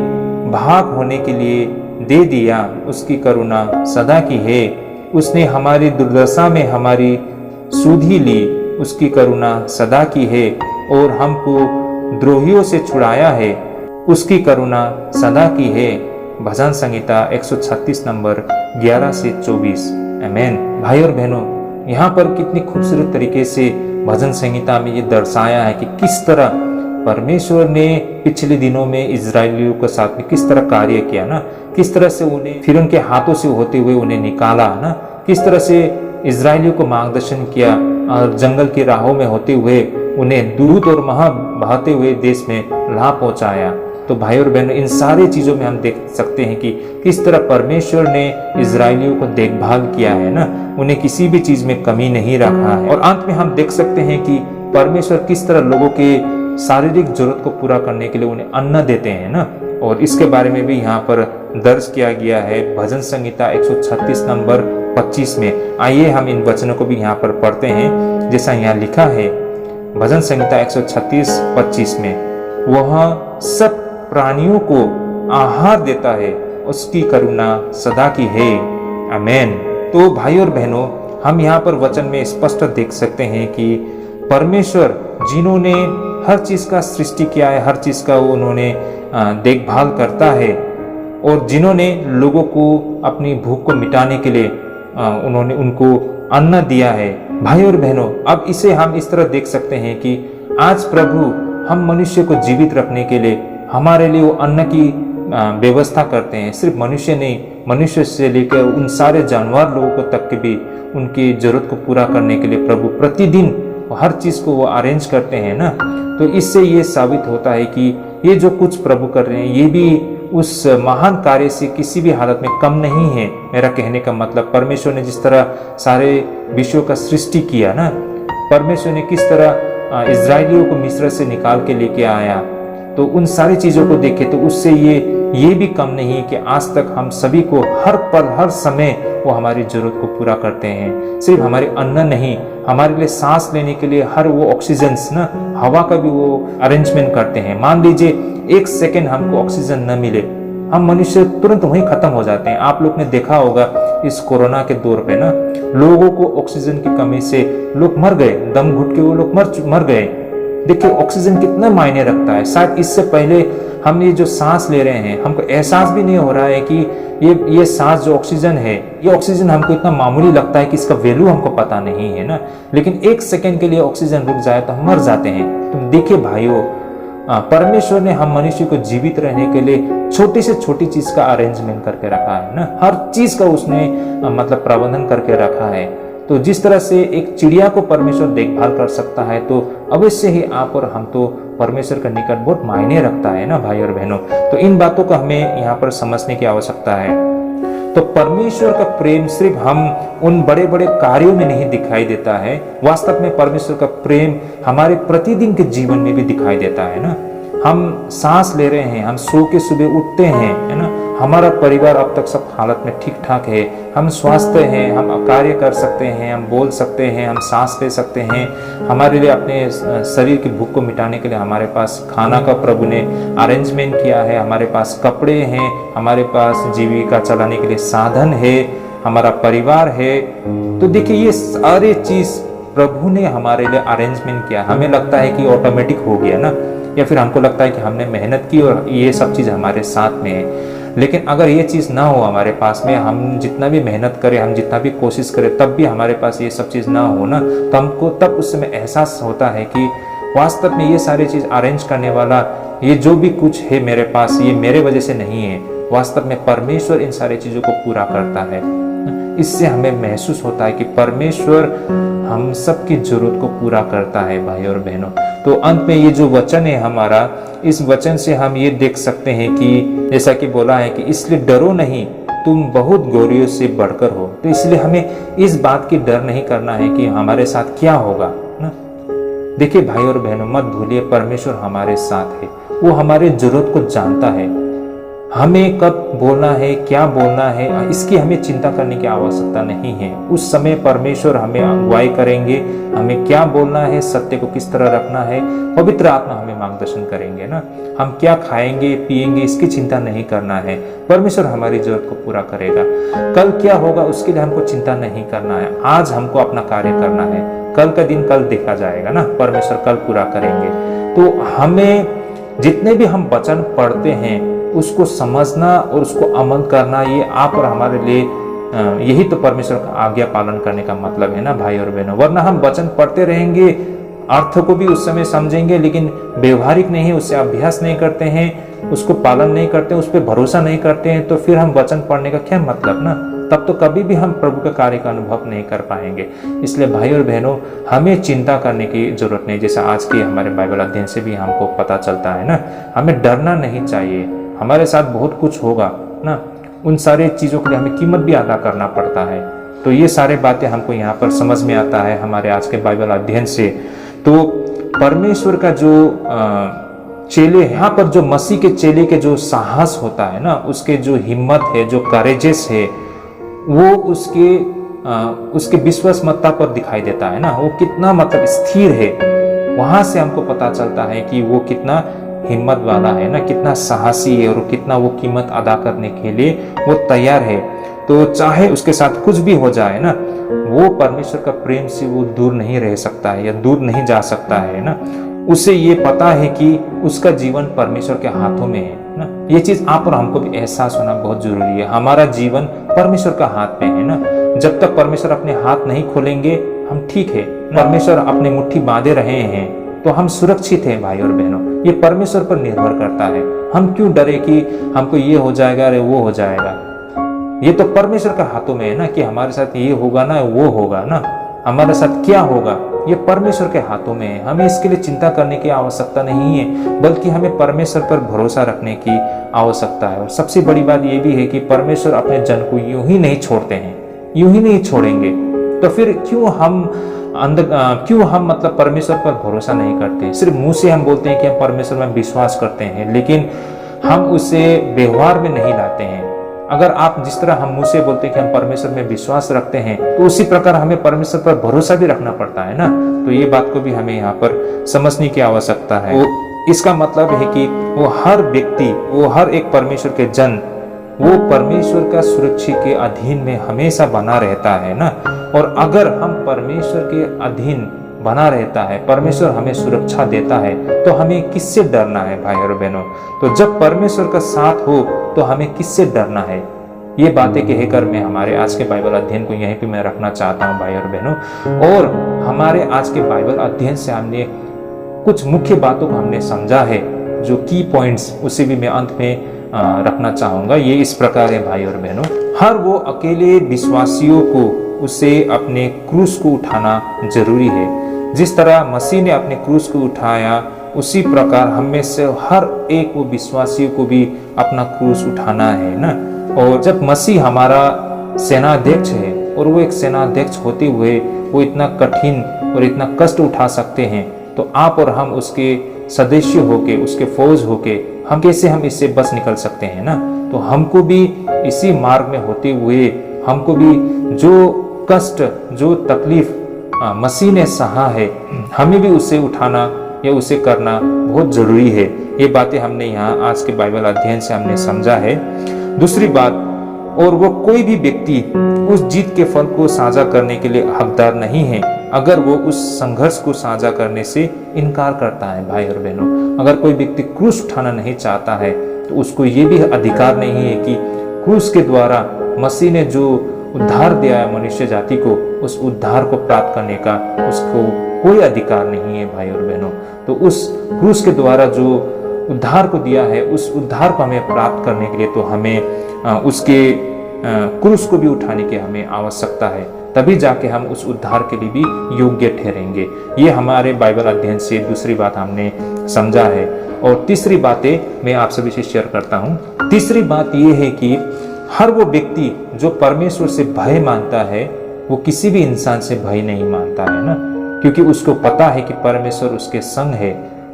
भाग होने के लिए दे दिया, उसकी करुणा सदा की है। उसने हमारी दुर्दशा में हमारी सुधि ली, उसकी करुणा सदा की है। और हमको द्रोहियों से छुड़ाया है, उसकी करुणा सदा की है। भजन संहिता 136 नंबर 11 से 24। आमेन। भाई और बहनों, यहाँ पर कितनी खूबसूरत तरीके से भजन संहिता में ये दर्शाया है कि किस तरह परमेश्वर ने पिछले दिनों में इजरायलियों के साथ में किस तरह कार्य किया ना, किस तरह से उन्हें फिर उनके हाथों से होते हुए उन्हें निकाला ना, किस तरह से इजरायलियों को मार्गदर्शन किया और जंगल की राहों में होते हुए उन्हें दूध और महा बहाते हुए देश में ला पहुंचाया। तो भाई और बहनों, इन सारी चीजों में हम देख सकते हैं कि किस तरह परमेश्वर ने इजरायलियों को देखभाल किया है ना, उन्हें किसी भी चीज में कमी नहीं रखा है। और अंत में हम देख सकते हैं कि परमेश्वर किस तरह लोगों के शारीरिक जरूरत को पूरा करने के लिए उन्हें अन्न देते हैं ना। और इसके बारे में भी यहाँ पर दर्ज किया गया है भजन संहिता 136 नंबर 25 में। आइए हम इन वचनों को भी यहाँ पर पढ़ते हैं। जैसा यहाँ लिखा है भजन संहिता 136:25 में, वह सब प्राणियों को आहार देता है, उसकी करुणा सदा की है। आमेन। तो भाई और बहनों, हम यहाँ पर वचन में स्पष्ट देख सकते हैं कि परमेश्वर जिन्होंने हर चीज का सृष्टि किया है, हर चीज का उन्होंने देखभाल करता है और जिन्होंने लोगों को अपनी भूख को मिटाने के लिए उन्होंने उनको अन्न दिया है। भाई और बहनों, अब इसे हम इस तरह देख सकते हैं कि आज प्रभु हम मनुष्य को जीवित रखने के लिए हमारे लिए वो अन्न की व्यवस्था करते हैं। सिर्फ मनुष्य नहीं, मनुष्य से लेकर उन सारे जानवर लोगों को तक के भी उनकी जरूरत को पूरा करने के लिए प्रभु प्रतिदिन हर चीज को वो अरेंज करते हैं ना। तो इससे ये साबित होता है कि ये जो कुछ प्रभु कर रहे हैं ये भी उस महान कार्य से किसी भी हालत में कम नहीं है। मेरा कहने का मतलब, परमेश्वर ने जिस तरह सारे विश्व का सृष्टि किया ना, परमेश्वर ने किस तरह इजराइलियों को मिस्र से निकाल के लेके आया, तो उन सारी चीजों को देखे तो उससे ये भी कम नहीं है कि आज तक हम सभी को हर पल हर समय वो हमारी जरूरत को पूरा करते हैं। सिर्फ हमारे अन्न नहीं, हमारे लिए सांस लेने के लिए हर वो ऑक्सीजन ना, हवा का भी वो अरेंजमेंट करते हैं। मान लीजिए 1 सेकेंड हमको ऑक्सीजन न मिले, हम मनुष्य तुरंत वहीं खत्म हो जाते हैं। आप लोग ने देखा होगा इस कोरोना के दौर पे ना, लोगों को ऑक्सीजन की कमी से लोग मर गए, दम घुट के वो लोग मर गए। देखिए ऑक्सीजन कितना मायने रखता है। शायद इससे पहले हम ये जो सांस ले रहे हैं हमको एहसास भी नहीं हो रहा है कि ये सांस जो ऑक्सीजन है, ये ऑक्सीजन हमको इतना मामूली लगता है कि इसका वैल्यू हमको पता नहीं है ना। लेकिन 1 सेकेंड के लिए ऑक्सीजन रुक जाए तो हम मर जाते हैं। तुम देखिए भाइयों, परमेश्वर ने हम मनुष्य को जीवित रहने के लिए छोटी से छोटी चीज का अरेंजमेंट करके रखा है ना, हर चीज का उसने मतलब प्रबंधन करके रखा है। तो जिस तरह से एक चिड़िया को परमेश्वर देखभाल कर सकता है, तो अवश्य ही आप और हम तो परमेश्वर का निकट बहुत मायने रखता है ना भाई और बहनों। तो इन बातों को हमें यहाँ पर समझने की आवश्यकता है। तो परमेश्वर का प्रेम सिर्फ हम उन बड़े बड़े कार्यों में नहीं दिखाई देता है, वास्तव में परमेश्वर का प्रेम हमारे प्रतिदिन के जीवन में भी दिखाई देता है ना। हम सांस ले रहे हैं, हम सो के सुबह उठते हैं, है ना, हमारा परिवार अब तक सब हालत में ठीक ठाक है, हम स्वस्थ हैं, हम कार्य कर सकते हैं, हम बोल सकते हैं, हम सांस ले सकते हैं। हमारे लिए अपने शरीर की भूख को मिटाने के लिए हमारे पास खाना का प्रभु ने अरेंजमेंट किया है, हमारे पास कपड़े हैं, हमारे पास जीविका चलाने के लिए साधन है, हमारा परिवार है। तो देखिए ये सारी चीज प्रभु ने हमारे लिए अरेंजमेंट किया। हमें लगता है कि ऑटोमेटिक हो गया ना, या फिर हमको लगता है कि हमने मेहनत की और ये सब चीज हमारे साथ में है। लेकिन अगर ये चीज ना हो हमारे पास में, हम जितना भी मेहनत करें, हम जितना भी कोशिश करें, तब भी हमारे पास ये सब चीज ना हो ना, तो हमको तब उस समय एहसास होता है कि वास्तव में ये सारी चीज अरेंज करने वाला, ये जो भी कुछ है मेरे पास, ये मेरे वजह से नहीं है, वास्तव में परमेश्वर इन सारी चीजों को पूरा करता है। इससे हमें महसूस होता है कि परमेश्वर हम सबकी जरूरत को पूरा करता है भाई और बहनों। तो अंत में ये जो वचन है हमारा, इस वचन से हम ये देख सकते हैं कि जैसा कि बोला है कि इसलिए डरो नहीं, तुम बहुत गौरियों से बढ़कर हो। तो इसलिए हमें इस बात की डर नहीं करना है कि हमारे साथ क्या होगा ना। देखिए भाई और बहनों, मत भूलिए परमेश्वर हमारे साथ है, वो हमारे जरूरत को जानता है। हमें कब बोलना है, क्या बोलना है, इसकी हमें चिंता करने की आवश्यकता नहीं है। उस समय परमेश्वर हमें अगुवाई करेंगे, हमें क्या बोलना है, सत्य को किस तरह रखना है, पवित्र आत्मा हमें मार्गदर्शन करेंगे ना। हम क्या खाएंगे पिएंगे इसकी चिंता नहीं करना है, परमेश्वर हमारी जरूरत को पूरा करेगा। कल क्या होगा उसके लिए हमको चिंता नहीं करना है, आज हमको अपना कार्य करना है, कल का दिन कल देखा जाएगा ना, परमेश्वर कल पूरा करेंगे। तो हमें जितने भी हम वचन पढ़ते हैं उसको समझना और उसको अमल करना, ये आप और हमारे लिए यही तो परमेश्वर का आज्ञा पालन करने का मतलब है ना भाई और बहनों। वरना हम वचन पढ़ते रहेंगे, अर्थ को भी उस समय समझेंगे, लेकिन व्यवहारिक नहीं, उससे अभ्यास नहीं करते हैं, उसको पालन नहीं करते, उस पर भरोसा नहीं करते हैं, तो फिर हम वचन पढ़ने का क्या मतलब ना। तब तो कभी भी हम प्रभु के कार्य का अनुभव नहीं कर पाएंगे। इसलिए भाई और बहनों, हमें चिंता करने की जरूरत नहीं। जैसा आज के हमारे बाइबल अध्ययन से भी हमको पता चलता है ना, हमें डरना नहीं चाहिए। हमारे साथ बहुत कुछ होगा ना, उन सारे चीजों के लिए हमें कीमत भी अदा करना पड़ता है। तो ये सारे बातें हमको यहाँ पर समझ में आता है हमारे आज के बाइबल अध्ययन से। तो परमेश्वर का जो चेले, यहाँ पर जो मसीह के चेले के जो साहस होता है ना, उसके जो हिम्मत है, जो करेजेस है, वो उसके विश्वासमत्ता पर दिखाई देता है ना। वो कितना मतलब स्थिर है, वहां से हमको पता चलता है कि वो कितना हिम्मत वाला है ना, कितना साहसी है और कितना वो कीमत अदा करने के लिए वो तैयार है। तो चाहे उसके साथ कुछ भी हो जाए ना, वो परमेश्वर का प्रेम से वो दूर नहीं रह सकता है या दूर नहीं जा सकता है ना। उसे ये पता है कि उसका जीवन परमेश्वर के हाथों में है ना। ये चीज आप और हमको भी एहसास होना बहुत जरूरी है। हमारा जीवन परमेश्वर का हाथ में है ना। जब तक परमेश्वर अपने हाथ नहीं खोलेंगे हम ठीक है। परमेश्वर अपने मुट्ठी बांधे रहे हैं तो हम सुरक्षित हैं भाई और बहनों। ये परमेश्वर पर निर्भर करता है। हम क्यों डरे कि हमको ये हो जाएगा अरे वो हो जाएगा। ये तो परमेश्वर का हाथों में है ना कि हमारे साथ ये होगा ना वो होगा ना, हमारे साथ क्या होगा ये परमेश्वर के हाथों में है। हमें इसके लिए चिंता करने की आवश्यकता नहीं है, बल्कि हमें परमेश्वर पर भरोसा रखने की आवश्यकता है। और सबसे बड़ी बात यह भी है कि परमेश्वर अपने जन को यूं ही नहीं छोड़ते हैं, यूं ही नहीं छोड़ेंगे। तो फिर क्यों हम मतलब परमेश्वर पर भरोसा नहीं करते। सिर्फ मुंह से हम बोलते हैं कि हम परमेश्वर में विश्वास करते हैं, लेकिन हम उसे व्यवहार में नहीं लाते हैं। अगर आप जिस तरह हम मुंह से बोलते हैं कि हम परमेश्वर में विश्वास रखते हैं, तो उसी प्रकार हमें परमेश्वर पर भरोसा भी रखना पड़ता है ना। तो ये बात को भी हमें यहाँ पर समझने की आवश्यकता है। इसका मतलब है कि वो हर व्यक्ति, वो हर एक परमेश्वर के जन, वो परमेश्वर का सुरक्षा के अधीन में हमेशा बना रहता है ना। और अगर हम परमेश्वर के अधीन बना रहता है, परमेश्वर हमें सुरक्षा देता है, तो हमें किससे डरना है भाई और बहनों। तो जब परमेश्वर का साथ हो तो हमें किससे डरना है। ये बातें कहकर मैं हमारे आज के बाइबल अध्ययन को यहीं पे मैं रखना चाहता हूँ भाई और बहनों। और हमारे आज के बाइबल अध्ययन से हमने कुछ मुख्य बातों को हमने समझा है, जो की पॉइंट्स, उसे भी मैं अंत में रखना चाहूंगा। ये इस प्रकार है भाई और बहनों। हर वो अकेले विश्वासियों को उसे अपने क्रूस को उठाना जरूरी है। जिस तरह मसीह ने अपने क्रूस को उठाया, उसी प्रकार हम में से हर एक वो विश्वासियों को भी अपना क्रूस उठाना है ना। और जब मसीह हमारा सेनाध्यक्ष है और वो एक सेनाध्यक्ष होते हुए वो इतना कठिन और इतना कष्ट उठा सकते हैं, तो आप और हम उसके सदस्य होके, उसके फौज होके हम कैसे हम इससे बच निकल सकते हैं ना। तो हमको भी इसी मार्ग में होते हुए हमको भी जो कष्ट, जो तकलीफ मसीह ने सहा है, हमें भी उसे उठाना या उसे करना बहुत जरूरी है। ये बातें हमने यहाँ आज के बाइबल अध्ययन से हमने समझा है। दूसरी बात, और वो कोई भी व्यक्ति उस जीत के फल को साझा करने के लिए हकदार नहीं है अगर वो उस संघर्ष को साझा करने से इनकार करता है भाई और बहनों। अगर कोई व्यक्ति क्रूस उठाना नहीं चाहता है तो उसको ये भी अधिकार नहीं है कि क्रूस के द्वारा मसीह ने जो उद्धार दिया है मनुष्य जाति को, उस उद्धार को प्राप्त करने का उसको कोई अधिकार नहीं है भाई और बहनों। तो उस क्रूस के द्वारा जो उद्धार को दिया है, उस उद्धार को हमें प्राप्त करने के लिए तो हमें उसके क्रूस को भी उठाने की हमें आवश्यकता है। तभी जाके हम उस उद्धार के लिए भी योग्य ठहरेंगे। ये हमारे बाइबल अध्ययन से दूसरी बात हमने समझा है। और तीसरी बातें मैं आप सभी से शेयर करता हूँ। तीसरी बात ये है कि हर वो व्यक्ति जो परमेश्वर से भय मानता है, वो किसी भी इंसान से भय नहीं मानता है ना, क्योंकि उसको पता है कि परमेश्वर उसके संग है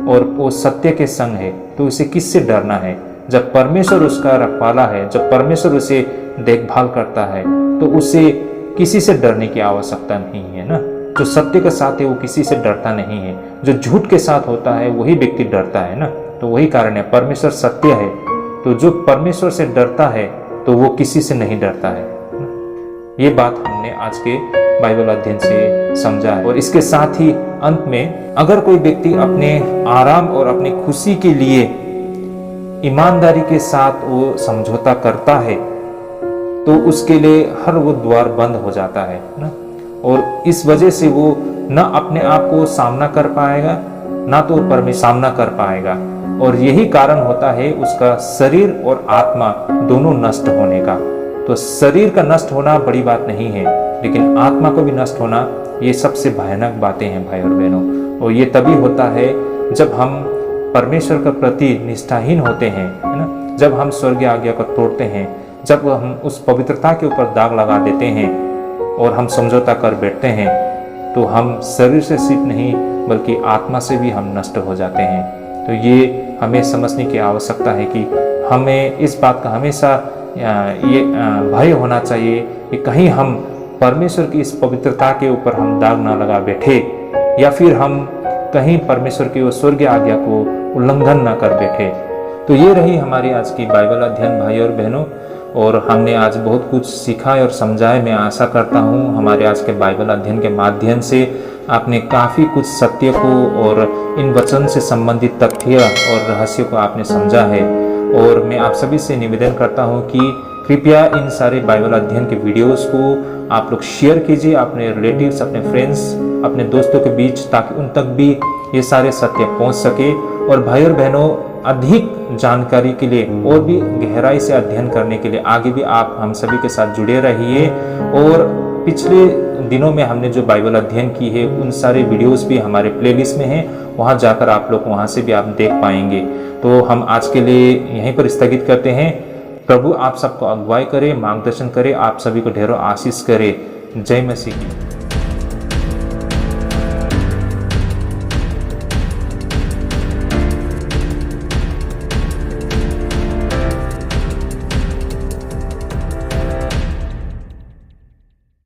और वो सत्य के संग है। तो उसे किससे डरना है। जब परमेश्वर उसका रखवाला है, जब परमेश्वर उसे देखभाल करता है, तो उसे किसी से डरने की आवश्यकता नहीं है ना। जो सत्य के साथ है वो किसी से डरता नहीं है। जो झूठ के साथ होता है वही व्यक्ति डरता है ना। तो वही कारण है, परमेश्वर सत्य है, तो जो परमेश्वर से डरता है तो वो किसी से नहीं डरता है। ये बात हमने आज के बाइबल अध्ययन से समझा है। और इसके साथ ही अंत में, अगर कोई व्यक्ति अपने आराम और अपनी खुशी के लिए ईमानदारी के साथ वो समझौता करता है, तो उसके लिए हर वो द्वार बंद हो जाता है ना। और इस वजह से वो न अपने आप को सामना कर पाएगा, ना तो परमेश्वर सामना कर पाएगा। और यही कारण होता है उसका शरीर और आत्मा दोनों नष्ट होने का। तो शरीर का नष्ट होना बड़ी बात नहीं है, लेकिन आत्मा को भी नष्ट होना ये सबसे भयानक बातें हैं भाई और बहनों। और ये तभी होता है जब हम परमेश्वर के प्रति निष्ठाहीन होते हैं, है ना। जब हम स्वर्गीय आज्ञा को तोड़ते हैं, जब हम उस पवित्रता के ऊपर दाग लगा देते हैं और हम समझौता कर बैठते हैं, तो हम शरीर से सिर्फ नहीं बल्कि आत्मा से भी हम नष्ट हो जाते हैं। तो ये हमें समझने की आवश्यकता है कि हमें इस बात का हमेशा ये भय होना चाहिए कि कहीं हम परमेश्वर की इस पवित्रता के ऊपर हम दाग ना लगा बैठे, या फिर हम कहीं परमेश्वर की वो स्वर्गीय आज्ञा को उल्लंघन ना कर बैठे। तो ये रही हमारी आज की बाइबल अध्ययन भाई और बहनों। और हमने आज बहुत कुछ सीखा और समझा है। मैं आशा करता हूँ हमारे आज के बाइबल अध्ययन के माध्यम से आपने काफ़ी कुछ सत्य को और इन वचन से संबंधित तथ्य और रहस्य को आपने समझा है। और मैं आप सभी से निवेदन करता हूँ कि कृपया इन सारे बाइबल अध्ययन के वीडियोस को आप लोग शेयर कीजिए अपने रिलेटिव्स, अपने फ्रेंड्स, अपने दोस्तों के बीच, ताकि उन तक भी ये सारे सत्य पहुंच सके। और भाई और बहनों, अधिक जानकारी के लिए और भी गहराई से अध्ययन करने के लिए आगे भी आप हम सभी के साथ जुड़े रहिए। और पिछले दिनों में हमने जो बाइबल अध्ययन की है उन सारे वीडियोस भी हमारे प्लेलिस्ट में हैं, वहां जाकर आप लोग वहां से भी आप देख पाएंगे। तो हम आज के लिए यहीं पर स्थगित करते हैं। प्रभु आप सबको अगुवाई करे, मार्गदर्शन करे, आप सभी को ढेरों आशीष करे। जय मसीह की।